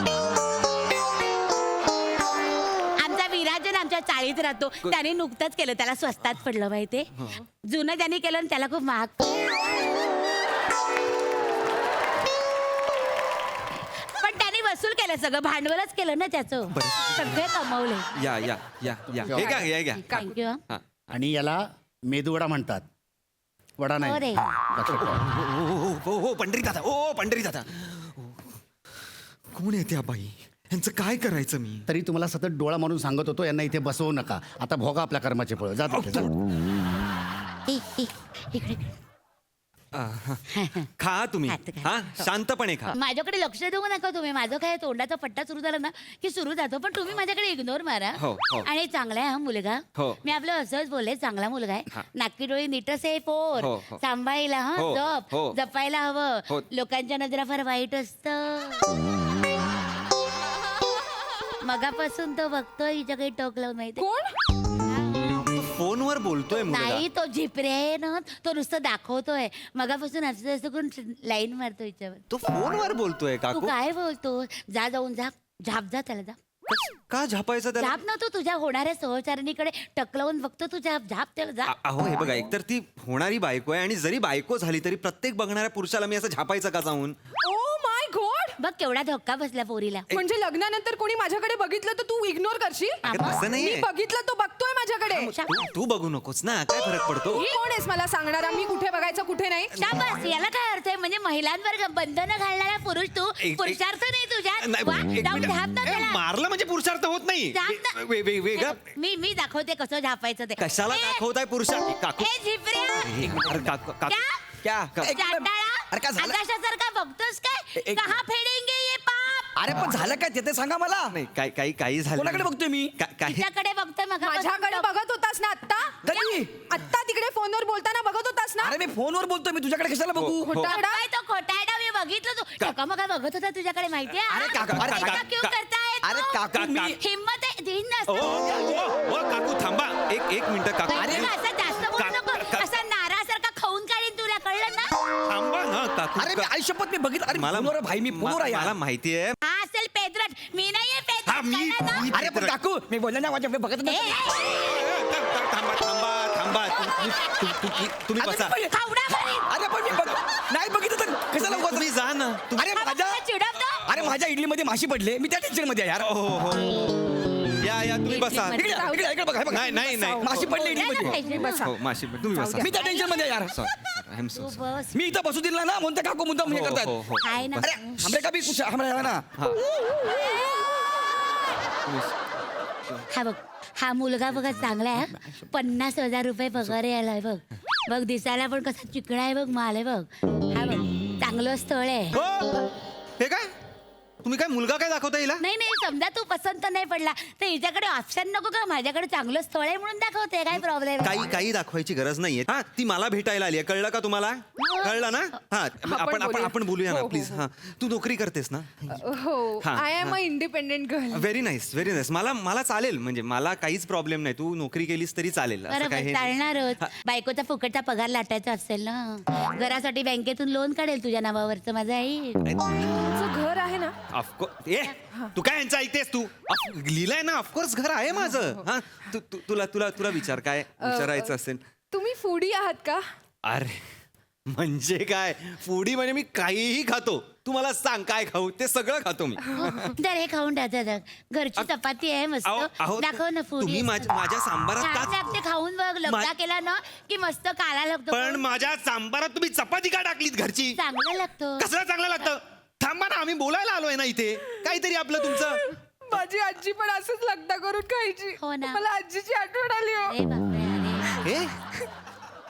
आमचा विराजन आमच्या चाळीत राहतो, त्याने नुकतंच केलं, त्याला स्वस्तात पडलं, माहितीये. जुनं ज्यांनी केलं ना, त्याला खूप महाग पण त्याने वसूल केलं, सगळं भांडवलच केलं ना त्याचं, सगळे कमवले. या हे घ्या. थँक्यू. आणि याला मेदूवडा म्हणतात, वडा नाही. अरे. हो पंढरी दादा. कोण येते बाई? यांचं काय करायचं मी? तरी तुम्हाला सतत डोळा मारून सांगत होतो यांना इथे बसवू नका. आता भोगा आपल्या कर्माचे फळ. जा तिथे, जा. इकडे खा तुम्ही. खाते, खाते. हा, शांतपणे खा. माझ्याकडे लक्ष देऊ नका तुम्ही. माझं काय तोंडाचा पट्टा सुरू झाला ना की सुरू जातो, पण तुम्ही माझ्याकडे इग्नोर मारा. हो. आणि चांगला आहे हा मुलगा. हो. मी आपलं असंच बोलले, चांगला मुलगा आहे. नाकी डोळी नीटच आहे, पोर हो. सांभाळायला हा हो. जप हो. जपायला हवं. हो. लोकांच्या नजरा फार वाईट असतं. मगापासून तो बघतोय हिच्या काही टोक लावून, माहिती कोण? फोनवर बोलतोय मुलगा. नाही, तो झिपरे आहे ना, तो नुसतं दाखवतोय. मगापासून असं असं करून लाईन मारतो हिच्यावर. तो फोनवर बोलतोय तू काकू. काय बोलतो? जाऊन झाप जा त्याला, जा का झापायचं त्याला? झाप ना, तू तुझ्या होणाऱ्या सहचारिणीकडे टकलावून बघतो, तू झाप त्याला, जा. अहो हे बघा, एकतर ती होणारी बायको आहे, आणि जरी बायको झाली तरी प्रत्येक बघणाऱ्या पुरुषाला मी असं झापायचं का जाऊन? Oh my God. बघ केवढा धक्का बसला पोरीला. म्हणजे लग्नानंतर कोणी माझ्याकडे बघितलं तर तू इग्नोर करशील? अगं, तसं मी नाहीये. बघितलं, तो बघतोय माझ्याकडे. तू बघू नकोस ना, काय फरक पडतो? तू कोण आहेस मला सांगणारा मी कुठे बघायचं कुठे नाही? शाबास, याला काय अर्थ आहे? म्हणजे महिलांवर बंधनं घालणारा पुरुष तू, पुरुषार्थ नाही तुझ्यात. वा, एक जाऊन मिनिट. झाप ना त्याला. मारलं म्हणजे पुरुषार्थ होत नाही. झाप ना. वेगळं मी दाखवते कसं झापायचं ते. कशाला दाखवताय पुरुषार्थ? काकू ए झिपऱ्या, अरे काकू क्या? अरे काय झालं? आकाशासारखा बघतोस काय? कहा फेडेंगे ये पाप. अरे पण झालं काय ते सांगा मला. नाही काही झालं कोणाकडे नाही. बघतोय मी? काही तिच्याकडे बघतोय मग. माझ्याकडे बघत होतास ना आत्ता? कधी? आत्ता तिकडे फोनवर बोलताना बघत होतास ना? अरे मी फोनवर बोलतोय, मी तुझ्याकडे कशाला बघू? खोटारडा तो खोटारडा, मी बघितलं तू टकामका बघत होता तुझ्याकडे, माहितीये. अरे काका, अरे ऐसा काका, क्यों करताय तू? अरे काका, हिम्मत आहे, दिन ओ, नसतं. ओ, काकू थांबा, एक मिनिट काकू. अरे असं जास्त बोलू नको, असा नारासारखा खाऊन काढीन तुला, कळलं ना? थांबा ना काकू. अरे मी आयुष्यपत मी बघितलं. अरे मला फोनवर भाई, मी फोनवर आहे मला यार. माहितीये. हा असेल पेद्रट, मी नाहीये हा, पेद्रट, मी- कळलं ना? मी- अरे पण काकू, मी बोलले ना माझ्या बघत ए, नाही. थांबा. तुम्ही बसा. खावडा भरीत. अरे पण मी नाही बघितलं तर कशाला उगाच? तुम्ही जा ना. अरे हा, माझ्या मला चिडवतो. अरे माझ्या इडलीमध्ये माशी पडले, मी त्या टेन्शन मध्ये आहे यार. हो. या तुम्ही बसा. इकडे बघा, हे बघा. नाही. माशी पडली इडलीमध्ये. हो माशी तुम्ही बसा. मी त्या टेन्शन मध्ये आहे यार. सॉरी आय तू बस. मी इथं बसू दिला ना, म्हणते काकू मुद्दाम हे करतात. काय ना. अरे हमरे का भी कुछ हमरा ना. हा बघ, हा मुलगा बघा चांगला आहे. 50,000 रुपये पगार यायलाय बघ दिसायला पण कसा चिकणा आहे बघ, माल आहे बघ. हा बघ, चांगलं स्थळ आहे. हे काय तुम्ही काय मुलगा काय दाखवता हिला नाही नाही, समजा तू पसंत नाही पडला तर हिच्याकडे ऑप्शन नको का? माझ्याकडे चांगलं स्थळ आहे म्हणून दाखवते, काय प्रॉब्लेम? काही दाखवायची गरज नाहीये. हा, ती मला भेटायला आली आहे, कळलं का तुम्हाला? कळलं ना? हा, आपण आपण आपण बोलूया ना प्लीज. हा, तू नोकरी करतेस ना? हो, हा, I am a independent girl. Very nice very nice. मला चालेल, म्हणजे मला काहीच प्रॉब्लेम नाही. तू नोकरी केलीस तरी चालेल. असं बरोबर, काय हे नाही. चालणारच. बायकोचा फुकटचा पगार लाटायचा असेल ना, घरासाठी बँकेतून लोन काढेल तुझ्या नावावरचं, माझं आई. तुमचं घर आहे ना? ऑफकोर्स. ए तू काय यांचं ऐकतेस तू? लिहिलंय ना, ऑफकोर्स घर आहे माझं. हा, तुला विचार काय विचारायचं असेल. तुम्ही फूडी आहात का? अरे म्हणजे काय, फूडी म्हणजे मी काहीही खातो. तू मला सांग काय खाऊ, ते सगळं खातो मी. तर हे खाऊन टाकतात, घरची चपाती आहे मस्त. अहो, दाखव ना फूड. तुम्ही माझ्या सांबारात छान लागते, खाऊन बघ. लग्न केला ना की मस्त काला लागतो. पण माझ्या सांबारात तुम्ही चपाती का टाकलीत घरची? चांगलं लागतं. कसलं चांगलं लागतं? थांबा ना, आम्ही बोलायला आलोय ना इथे. काहीतरी आपलं तुमचं. माझी आजी पण असंच लग्न करून खायची. हो ना. मला आजीची आठवण आली हो. अरे बापरे, अरे. हे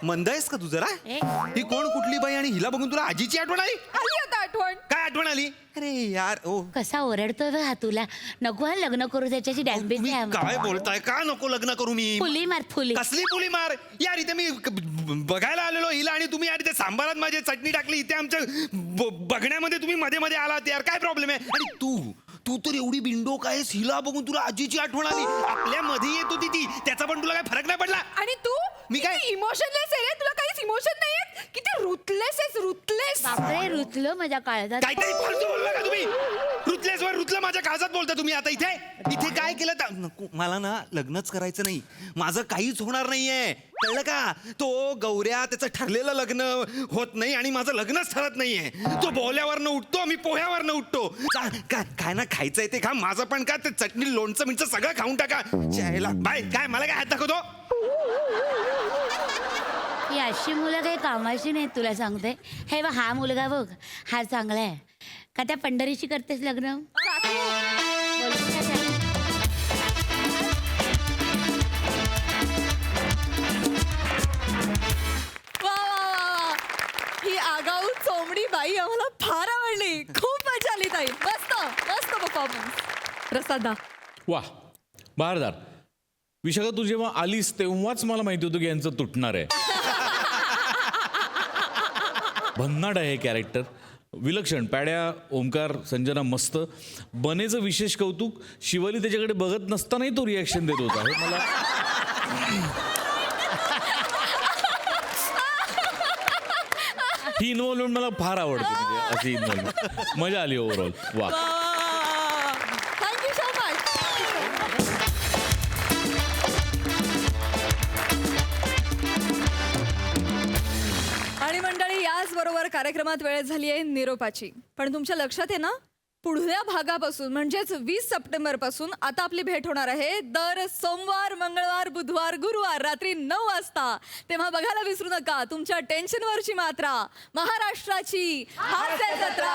मंद आहेस का तू जरा? ए. ही कोण कुठली बाई आणि हिला बघून तुला आजीची आठवण आली? आली आता आठवण. काय आठवण आली? अरे यार, ओ कसा ओरडतोय बघ हा तुला. नको हा लग्न करू त्याच्याशी डॅम्बेज तुम्ही काय बोलताय? का नको लग्न करू मी? फुली मार फुली. कसली पुली मार यार? इथे मी बघायला आलेलो हिला आणि तुम्ही यार इथे सांबारात माझी चटणी टाकली. इथे आमच्या बघण्यामध्ये तुम्ही मध्ये मध्ये आलात यार. काय प्रॉब्लेम आहे? आणि तू तर एवढी बिंडोक आहेस, हिला बघून तुला आजीची आठवण आली. आपल्या मध्ये येत होती ती, त्याचा पण तुला काय फरक नाही पडला? आणि तू मी काय? इमोशनलेस आहे रे. तुला काहीच इमोशन नाहीये. किती रुथलेस आहेस, रुथलेस. बापरे, रुतलं माझ्या काळजात. काहीतरी फालतू बोलला का तुम्ही? रुतलं माझ्या काळजात बोलता तुम्ही आता. इथे काय केलं? नको, मला ना लग्नच करायचं नाही. माझं काहीच होणार नाहीये, कळलं का? तो गौऱ्या, त्याचं ठरलेलं लग्न होत नाही आणि माझं लग्नच ठरत नाहीये. तो बोल्यावरनं उठतो, मी पोह्यावरनं उठतो. काय ना खायचंय ते खा, माझं पण का ते चटणी लोणचं मिरचं सगळं खाऊन टाका. चायला बाय, काय मला काय हात दाखवतो? ही अशी मुलं काही कामाची नाहीत, तुला सांगते. हे बघ, हा मुलगा बघ, हा चांगला आहे का? त्या पंढरीशी करतेस लग्न? बोलू का त्याला? वा वा वा, ही आगाऊ चोमडी बाई आम्हाला फार आवडली. खूप मजा आली ताई. मस्त मस्त परफॉर्मन्स. प्रसादा, वा, बहारदार. विशाखा, तू जेव्हा आलीस तेव्हाच मला माहिती होतं की यांचं तुटणार आहे. भन्नाट आहे हे कॅरेक्टर, विलक्षण. पॅड्या, ओमकार, संजना मस्त. बनेचं विशेष कौतुक. शिवाली त्याच्याकडे बघत नसतानाही तो रिॲक्शन देत होता. हे मला ही इन्व्हॉल्वमेंट मला फार आवडते. म्हणजे अशी इन्व्हॉल्वमेंट मजा आली ओव्हरऑल. वा. Thank you so much. आणि मंडळी, याचबरोबर कार्यक्रमात वेळ झाली आहे निरोपाची. पण तुमच्या लक्षात आहे ना, पुढल्या भागापासून म्हणजेच 20 सप्टेंबर पासून आता आपली भेट होणार आहे दर सोमवार, मंगळवार, बुधवार, गुरुवार रात्री 9 वाजता. तेव्हा बघायला विसरू नका तुमच्या टेन्शनवरची मात्रा, महाराष्ट्राची हास्य जत्रा.